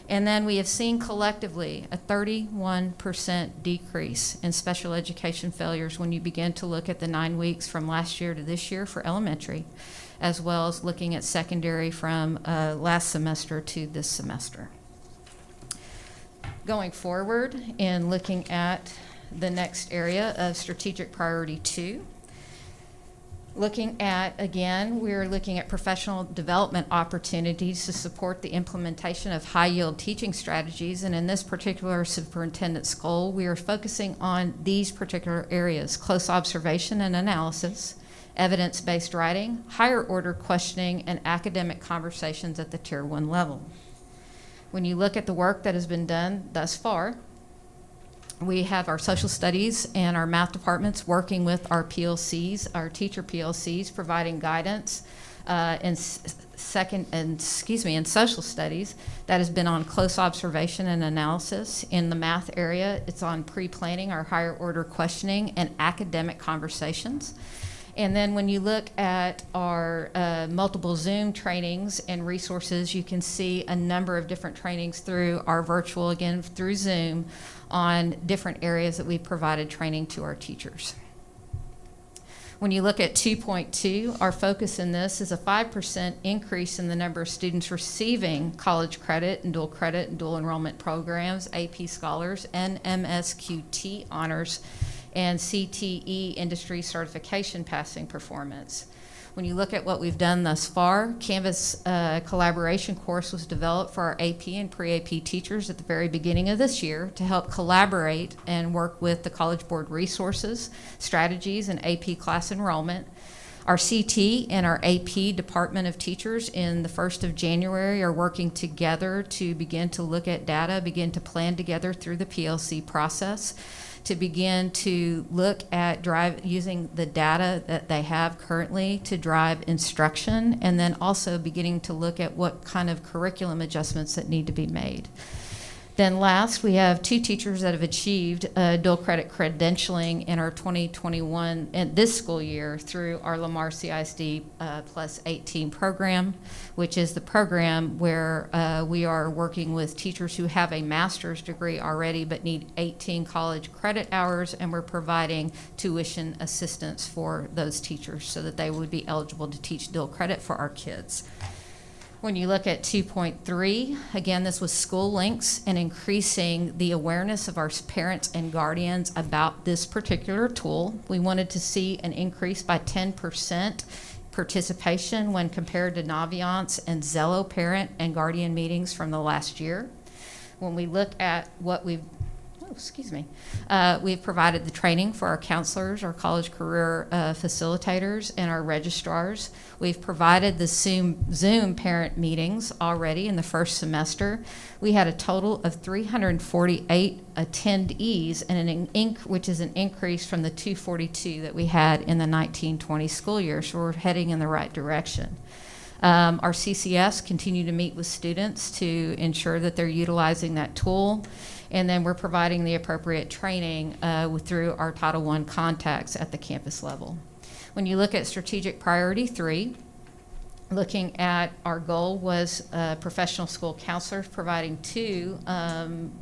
And then we have seen collectively a 31% decrease in special education failures when you begin to look at the 9 weeks from last year to this year for elementary, as well as looking at secondary from last semester to this semester. Going forward and looking at the next area of strategic priority 2, looking at, again, we're looking at professional development opportunities to support the implementation of high-yield teaching strategies. And in this particular superintendent's goal, we are focusing on these particular areas: close observation and analysis, evidence-based writing, higher order questioning, and academic conversations at the Tier 1 level. When you look at the work that has been done thus far, we have our social studies and our math departments working with our PLCs, our teacher PLCs, providing guidance in social studies that has been on close observation and analysis. In the math area, it's on pre-planning, our higher order questioning, and academic conversations. And then when you look at our multiple Zoom trainings and resources, you can see a number of different trainings through our virtual, again, through Zoom, on different areas that we've provided training to our teachers. When you look at 2.2, our focus in this is a 5% increase in the number of students receiving college credit and dual enrollment programs, AP Scholars, and MSQT honors, and CTE industry certification passing performance. When you look at what we've done thus far, Canvas collaboration course was developed for our AP and pre-AP teachers at the very beginning of this year to help collaborate and work with the College Board resources, strategies, and AP class enrollment. Our CT and our AP Department of Teachers in the 1st of January are working together to begin to look at data, begin to plan together through the PLC process, to begin to look at using the data that they have currently to drive instruction, and then also beginning to look at what kind of curriculum adjustments that need to be made. Then last, we have 2 teachers that have achieved dual credit credentialing in our 2021 and this school year through our Lamar CISD Plus 18 program, which is the program where we are working with teachers who have a master's degree already but need 18 college credit hours, and we're providing tuition assistance for those teachers so that they would be eligible to teach dual credit for our kids. When you look at 2.3, again, this was school links and increasing the awareness of our parents and guardians about this particular tool. We wanted to see an increase by 10% participation when compared to Naviance and Zello parent and guardian meetings from the last year. When we look at what we've we've provided the training for our counselors, our college career facilitators, and our registrars. We've provided the Zoom parent meetings already in the first semester. We had a total of 348 attendees, and which is an increase from the 242 that we had in the 1920 school year, so we're heading in the right direction. Our CCS continue to meet with students to ensure that they're utilizing that tool. And then we're providing the appropriate training through our Title I contacts at the campus level. When you look at strategic priority 3, looking at our goal was professional school counselors providing 2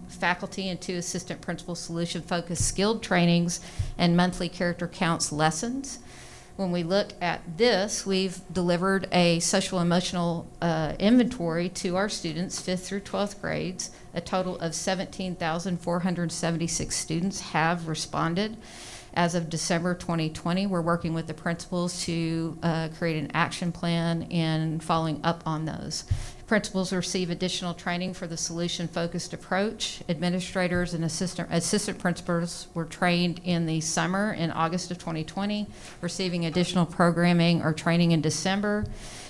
faculty and 2 assistant principal solution-focused skilled trainings and monthly character counts lessons. When we look at this, we've delivered a social emotional inventory to our students, 5th through 12th grades. A total of 17,476 students have responded. As of December 2020, we're working with the principals to create an action plan and following up on those. Principals receive additional training for the solution-focused approach. Administrators and assistant principals were trained in the summer in August of 2020, receiving additional programming or training in December.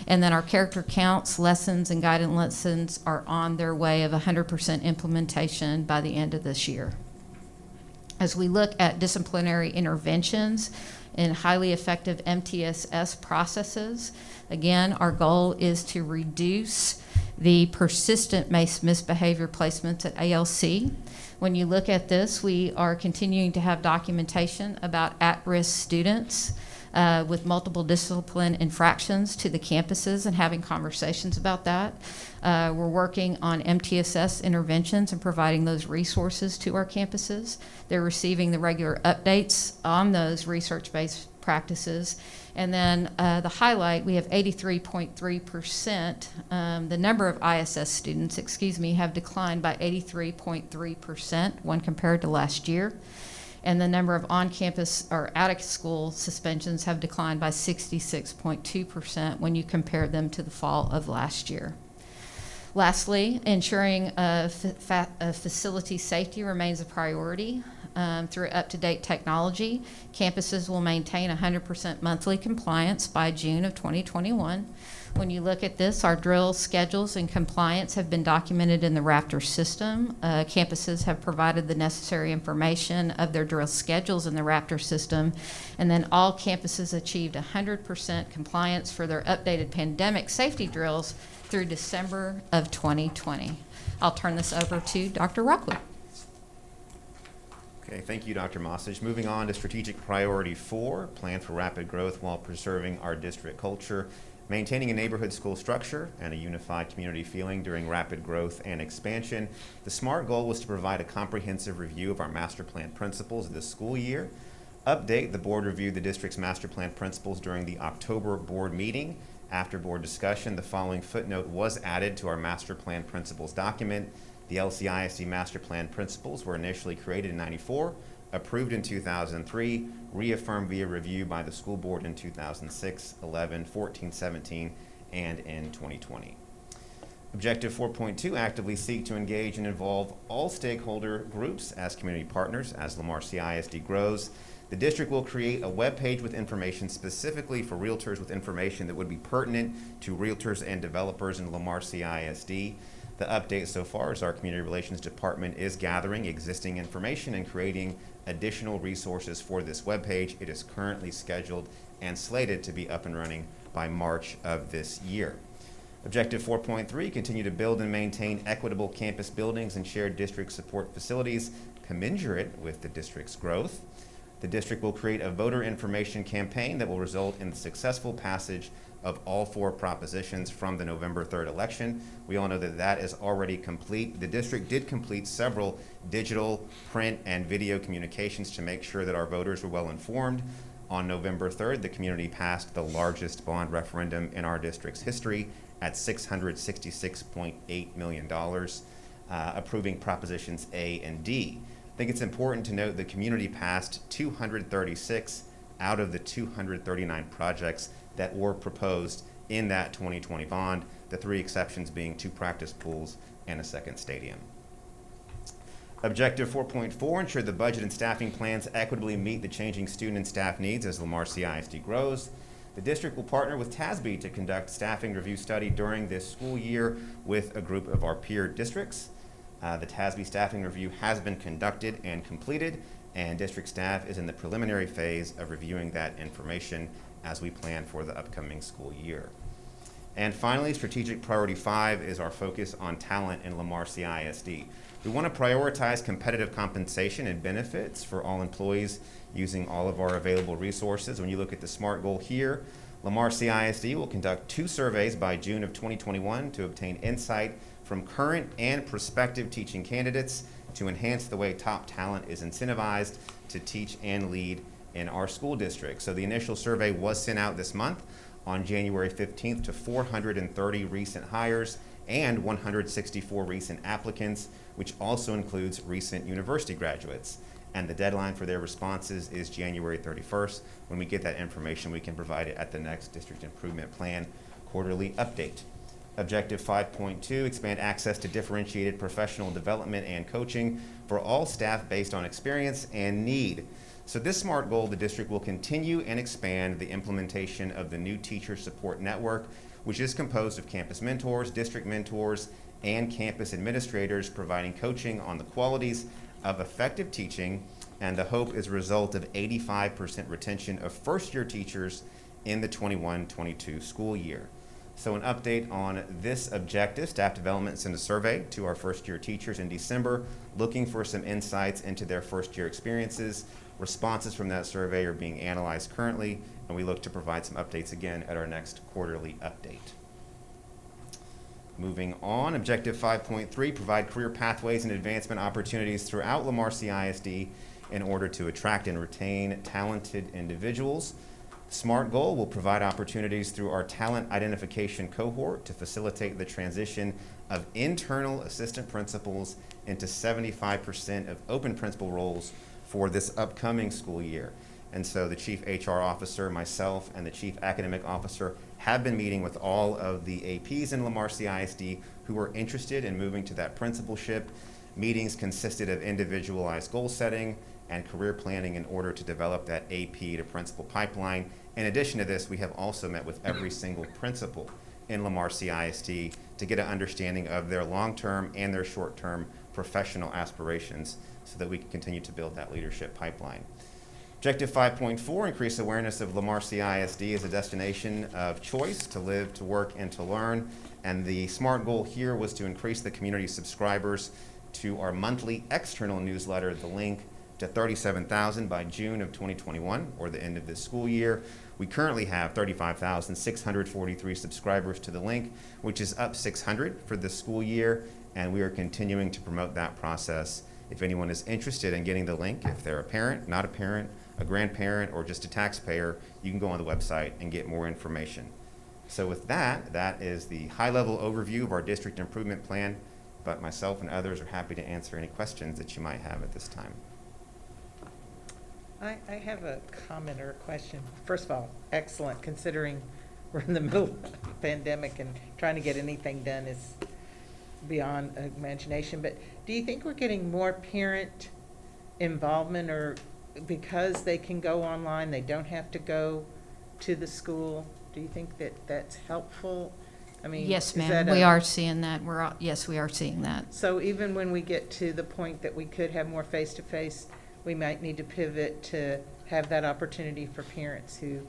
And then our character counts, lessons, and guidance lessons are on their way of 100% implementation by the end of this year. As we look at disciplinary interventions and highly effective MTSS processes, again, our goal is to reduce the persistent misbehavior placements at ALC. When you look at this, we are continuing to have documentation about at-risk students with multiple discipline infractions to the campuses and having conversations about that. We're working on MTSS interventions and providing those resources to our campuses. They're receiving the regular updates on those research-based practices. And then the highlight, we have 83.3%. The number of ISS students, have declined by 83.3% when compared to last year. And the number of on-campus or out-of-school suspensions have declined by 66.2% when you compare them to the fall of last year. Lastly, ensuring facility safety remains a priority. Through up-to-date technology, campuses will maintain 100% monthly compliance by June of 2021. When you look at this, our drill schedules and compliance have been documented in the Raptor system. Campuses have provided the necessary information of their drill schedules in the Raptor system, and then all campuses achieved 100% compliance for their updated pandemic safety drills through December of 2020. I'll turn this over to Dr. Rockwood. Okay, thank you, Dr. Mossage. Moving on to strategic priority 4, plan for rapid growth while preserving our district culture, maintaining a neighborhood school structure and a unified community feeling during rapid growth and expansion. The SMART goal was to provide a comprehensive review of our master plan principles this school year. Update, the board reviewed the district's master plan principles during the October board meeting. After board discussion, the following footnote was added to our master plan principles document. The LCISD master plan principles were initially created in '94, approved in 2003, reaffirmed via review by the school board in 2006, 11, 14, 17, and in 2020. Objective 4.2, actively seek to engage and involve all stakeholder groups as community partners as Lamar CISD grows. The district will create a web page with information specifically for realtors with information that would be pertinent to realtors and developers in Lamar CISD. The update so far is our Community Relations Department is gathering existing information and creating additional resources for this webpage. It is currently scheduled and slated to be up and running by March of this year. Objective 4.3, continue to build and maintain equitable campus buildings and shared district support facilities commensurate with the district's growth. The district will create a voter information campaign that will result in the successful passage of all 4 propositions from the November 3rd election. We all know that that is already complete. The district did complete several digital, print, and video communications to make sure that our voters were well informed. On November 3rd, the community passed the largest bond referendum in our district's history at $666.8 million, approving propositions A and D. I think it's important to note the community passed 236 out of the 239 projects that were proposed in that 2020 bond, the 3 exceptions being 2 practice pools and a second stadium. Objective 4.4, ensure the budget and staffing plans equitably meet the changing student and staff needs as Lamar CISD grows. The district will partner with TASB to conduct staffing review study during this school year with a group of our peer districts. The TASB staffing review has been conducted and completed, and district staff is in the preliminary phase of reviewing that information as we plan for the upcoming school year. And finally, strategic priority 5 is our focus on talent in Lamar CISD. We want to prioritize competitive compensation and benefits for all employees using all of our available resources. When you look at the SMART goal here, Lamar CISD will conduct 2 surveys by June of 2021 to obtain insight from current and prospective teaching candidates to enhance the way top talent is incentivized to teach and lead in our school district. So the initial survey was sent out this month on January 15th to 430 recent hires and 164 recent applicants, which also includes recent university graduates. And the deadline for their responses is January 31st. When we get that information, we can provide it at the next District Improvement Plan quarterly update. Objective 5.2, expand access to differentiated professional development and coaching for all staff based on experience and need. So this SMART goal, the district will continue and expand the implementation of the new teacher support network, which is composed of campus mentors, district mentors, and campus administrators providing coaching on the qualities of effective teaching, and the hope is a result of 85% retention of first-year teachers in the 21-22 school year. So an update on this objective, staff development sent a survey to our first-year teachers in December, looking for some insights into their first-year experiences. Responses from that survey are being analyzed currently, and we look to provide some updates again at our next quarterly update. Moving on, Objective 5.3, provide career pathways and advancement opportunities throughout Lamar CISD in order to attract and retain talented individuals. SMART goal will provide opportunities through our talent identification cohort to facilitate the transition of internal assistant principals into 75% of open principal roles for this upcoming school year. And so the Chief HR Officer, myself, and the Chief Academic Officer have been meeting with all of the APs in Lamar CISD who are interested in moving to that principalship. Meetings consisted of individualized goal setting and career planning in order to develop that AP to principal pipeline. In addition to this, we have also met with every single principal in Lamar CISD to get an understanding of their long-term and their short-term professional aspirations so that we can continue to build that leadership pipeline. Objective 5.4, increase awareness of Lamar CISD as a destination of choice to live, to work, and to learn. And the SMART goal here was to increase the community subscribers to our monthly external newsletter, The Link, to 37,000 by June of 2021, or the end of this school year. We currently have 35,643 subscribers to the link, which is up 600 for this school year, and we are continuing to promote that process. If anyone is interested in getting the link, if they're a parent, not a parent, a grandparent, or just a taxpayer, you can go on the website and get more information. So with that, that is the high-level overview of our district improvement plan, but myself and others are happy to answer any questions that you might have at this time. I have a comment or a question. First of all, excellent, considering we're in the middle of a pandemic and trying to get anything done is beyond imagination. But do you think we're getting more parent involvement, or because they can go online, they don't have to go to the school? Do you think that that's helpful? I mean, Yes, is ma'am, that we a- are seeing that. Yes, we are seeing that. So even when we get to the point that we could have more face-to-face, we might need to pivot to have that opportunity for parents who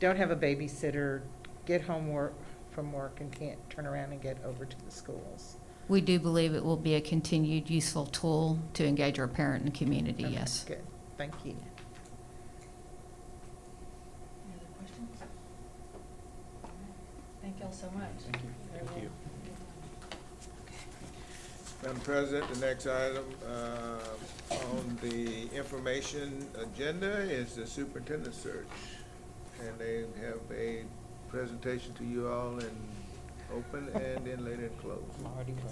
don't have a babysitter, get home from work and can't turn around and get over to the schools. We do believe it will be a continued useful tool to engage our parent and community, Okay, yes. Good, thank you. Any other questions? All right. Thank you all so much. Thank you. Very Thank you. Madam President, the next item on the information agenda is the superintendent search. And they have a presentation to you all in open and then later in closed. I'm already ready.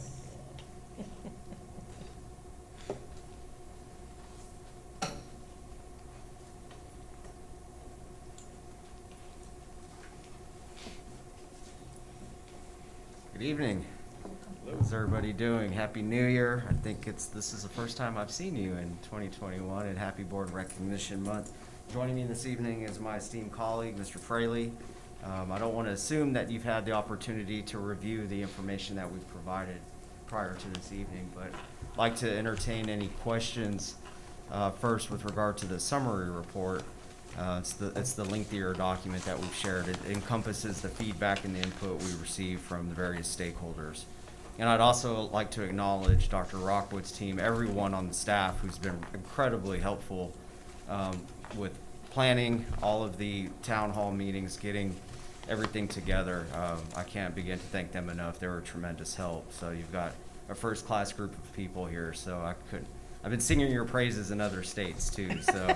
Good evening. How's everybody doing? Happy New Year. I think this is the first time I've seen you in 2021, and happy Board Recognition Month. Joining me this evening is my esteemed colleague, Mr. Fraley. I don't want to assume that you've had the opportunity to review the information that we've provided prior to this evening, but I'd like to entertain any questions first with regard to the summary report. It's the lengthier document that we've shared. It encompasses the feedback and the input we received from the various stakeholders. And I'd also like to acknowledge Dr. Rockwood's team, everyone on the staff who's been incredibly helpful with planning all of the town hall meetings, getting everything together. I can't begin to thank them enough. They were a tremendous help. So you've got a first-class group of people here, so I've been singing your praises in other states too, so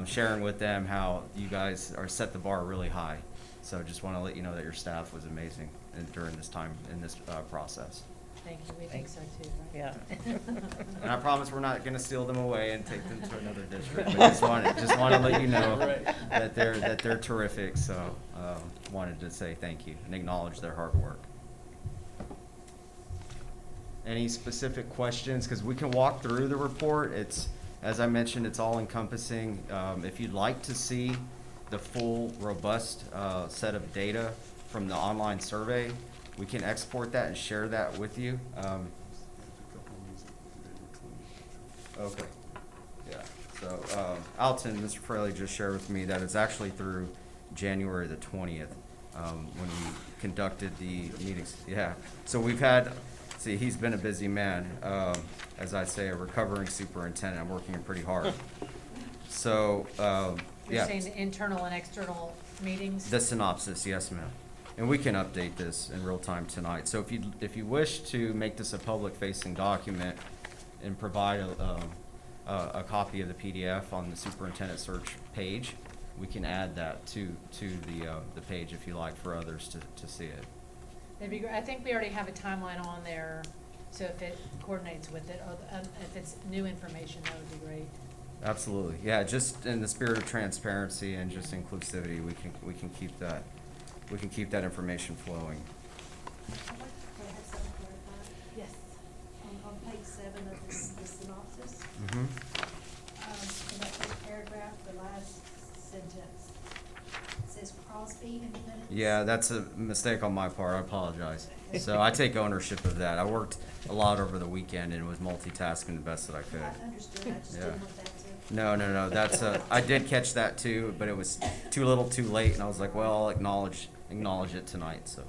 sharing with them how you guys are set the bar really high. So just want to let you know that your staff was amazing during this time in this process. Thank you, we think so too, right? Yeah. And I promise we're not going to steal them away and take them to another district. But just want to let you know that they're terrific. So wanted to say thank you and acknowledge their hard work. Any specific questions? Because we can walk through the report. It's, as I mentioned, it's all encompassing. If you'd like to see the full, robust set of data from the online survey, we can export that and share that with you. Okay. Yeah. So Alton, Mr. Fraley just shared with me that it's actually through January the 20th when we conducted the meetings. Yeah. So we've had. See, he's been a busy man. As I say, a recovering superintendent. I'm working pretty hard. So, You're yeah. saying the internal and external meetings? The synopsis, yes, ma'am. And we can update this in real time tonight. So if you wish to make this a public-facing document and provide a copy of the PDF on the superintendent search page, we can add that to the page if you like for others to see it. That'd be great. I think we already have a timeline on there, so if it coordinates with it, if it's new information, that would be great. Absolutely, yeah. Just in the spirit of transparency and just inclusivity, we can keep that information flowing. I'd like to have something clarified. Yes. On page 7 of the synopsis. Mm-hmm. In that first paragraph, the last sentence, it says Crosby Independent. Yeah, that's a mistake on my part. I apologize. So I take ownership of that. I worked a lot over the weekend and was multitasking the best that I could. I understood. I just didn't want that to. No. That's I did catch that too, but it was too little, too late, and I was like, well, I'll acknowledge it tonight. So.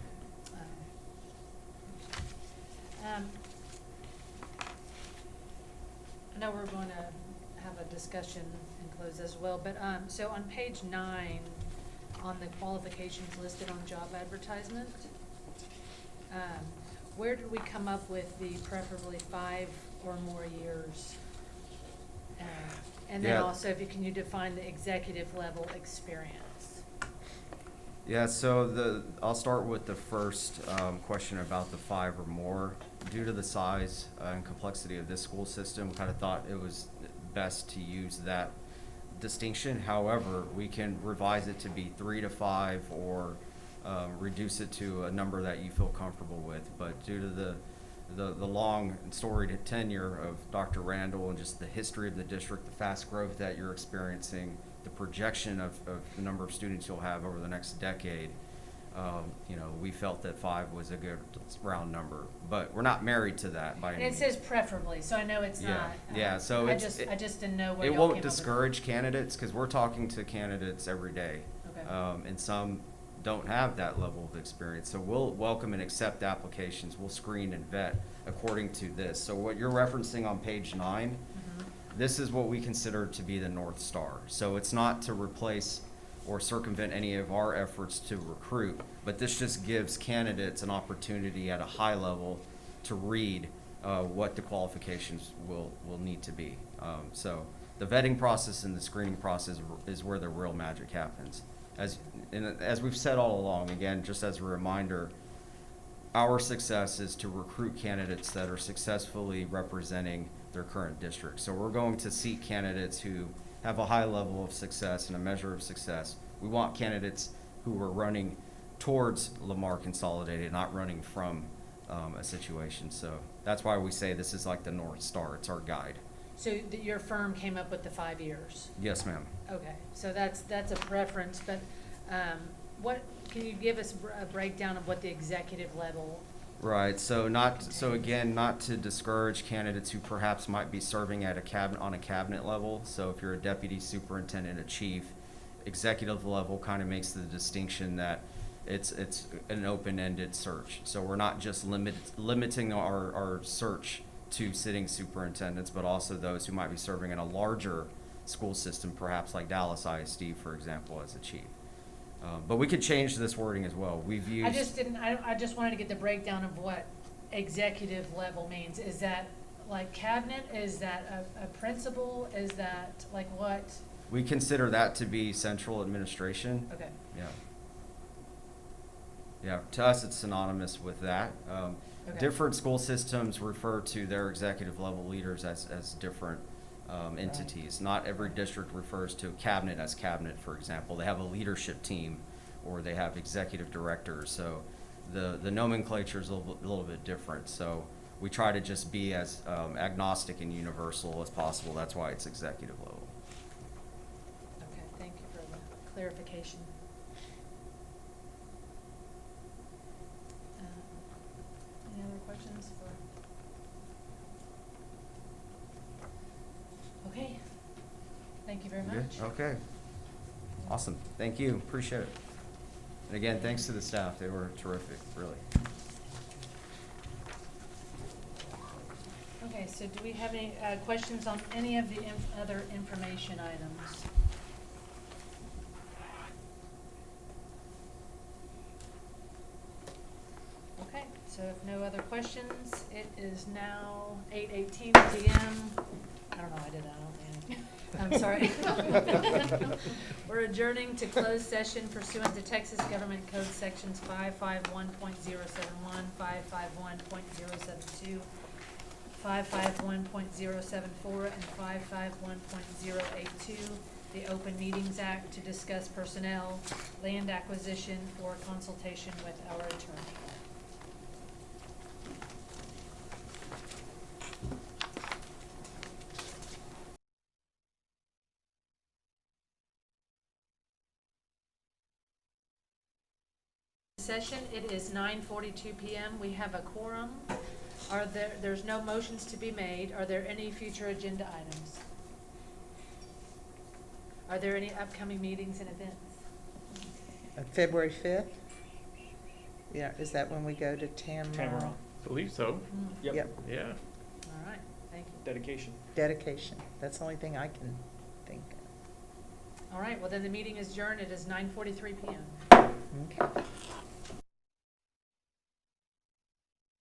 I know we're going to have a discussion and close as well, but, so on page 9, on the qualifications listed on job advertisement, where did we come up with the preferably 5 or more years? And then Yeah. also, can you define the executive level experience? Yeah, so I'll start with the first question about the 5 or more. Due to the size and complexity of this school system, we kind of thought it was best to use that distinction. However, we can revise it to be 3 to 5 or reduce it to a number that you feel comfortable with. But due to the long and storied tenure of Dr. Randall and just the history of the district, the fast growth that you're experiencing, the projection of the number of students you'll have over the next decade, we felt that 5 was a good round number. But we're not married to that by any And it means. says preferably, so I know it's not. Yeah, so I it's, just didn't know where it y'all won't came up with discourage candidates, because we're talking to candidates every day. Okay. And some don't have that level of experience. So we'll welcome and accept applications. We'll screen and vet according to this. So what you're referencing on page 9, this is what we consider to be the North Star. So it's not to replace or circumvent any of our efforts to recruit, but this just gives candidates an opportunity at a high level to read what the qualifications will need to be. So the vetting process and the screening process is where the real magic happens. As we've said all along, again, just as a reminder, our success is to recruit candidates that are successfully representing their current district. So we're going to seek candidates who have a high level of success and a measure of success. We want candidates who are running towards Lamar Consolidated, not running from a situation. So that's why we say this is like the North Star. It's our guide. So your firm came up with the 5 years? Yes, ma'am. Okay, so that's a preference, but can you give us a breakdown of what the executive level? Right, so again, not to discourage candidates who perhaps might be serving at on a cabinet level. So if you're a deputy superintendent, a chief, executive level kind of makes the distinction that it's an open-ended search. So we're not just limiting our search to sitting superintendents, but also those who might be serving in a larger school system, perhaps like Dallas ISD, for example, as a chief. But we could change this wording as well. We've used. I just wanted to get the breakdown of what executive level means. Is that like cabinet? Is that a principal? Is that like what? We consider that to be central administration. Okay. Yeah. Yeah, to us it's synonymous with that. Okay. Different school systems refer to their executive level leaders as different entities. Not every district refers to cabinet as cabinet, for example. They have a leadership team or they have executive directors. So the nomenclature is a little bit different. So we try to just be as agnostic and universal as possible. That's why it's executive level. Okay, thank you for the clarification. Any other questions for? Okay, thank you very much. Okay. Awesome. Thank you. Appreciate it. And again, thanks to the staff. They were terrific, really. Okay, so do we have any questions on any of the other information items? Okay, so if no other questions, it is now 8:18 p.m. I don't know, I did that, I'm sorry. We're adjourning to closed session pursuant to Texas Government Code Sections 551.071, 551.072, 551.074, and 551.082, the Open Meetings Act, to discuss personnel, land acquisition, or consultation with our attorney. Session, it is 9:42 p.m. We have a quorum. There's no motions to be made. Are there any future agenda items? Are there any upcoming meetings and events? February 5th? Yeah, is that when we go to Tamarack? I believe so. Mm. Yep. Yep. Yeah. All right. Thank you. Dedication. Dedication. That's the only thing I can think of. All right, well then the meeting is adjourned. It is 9:43 p.m. Okay.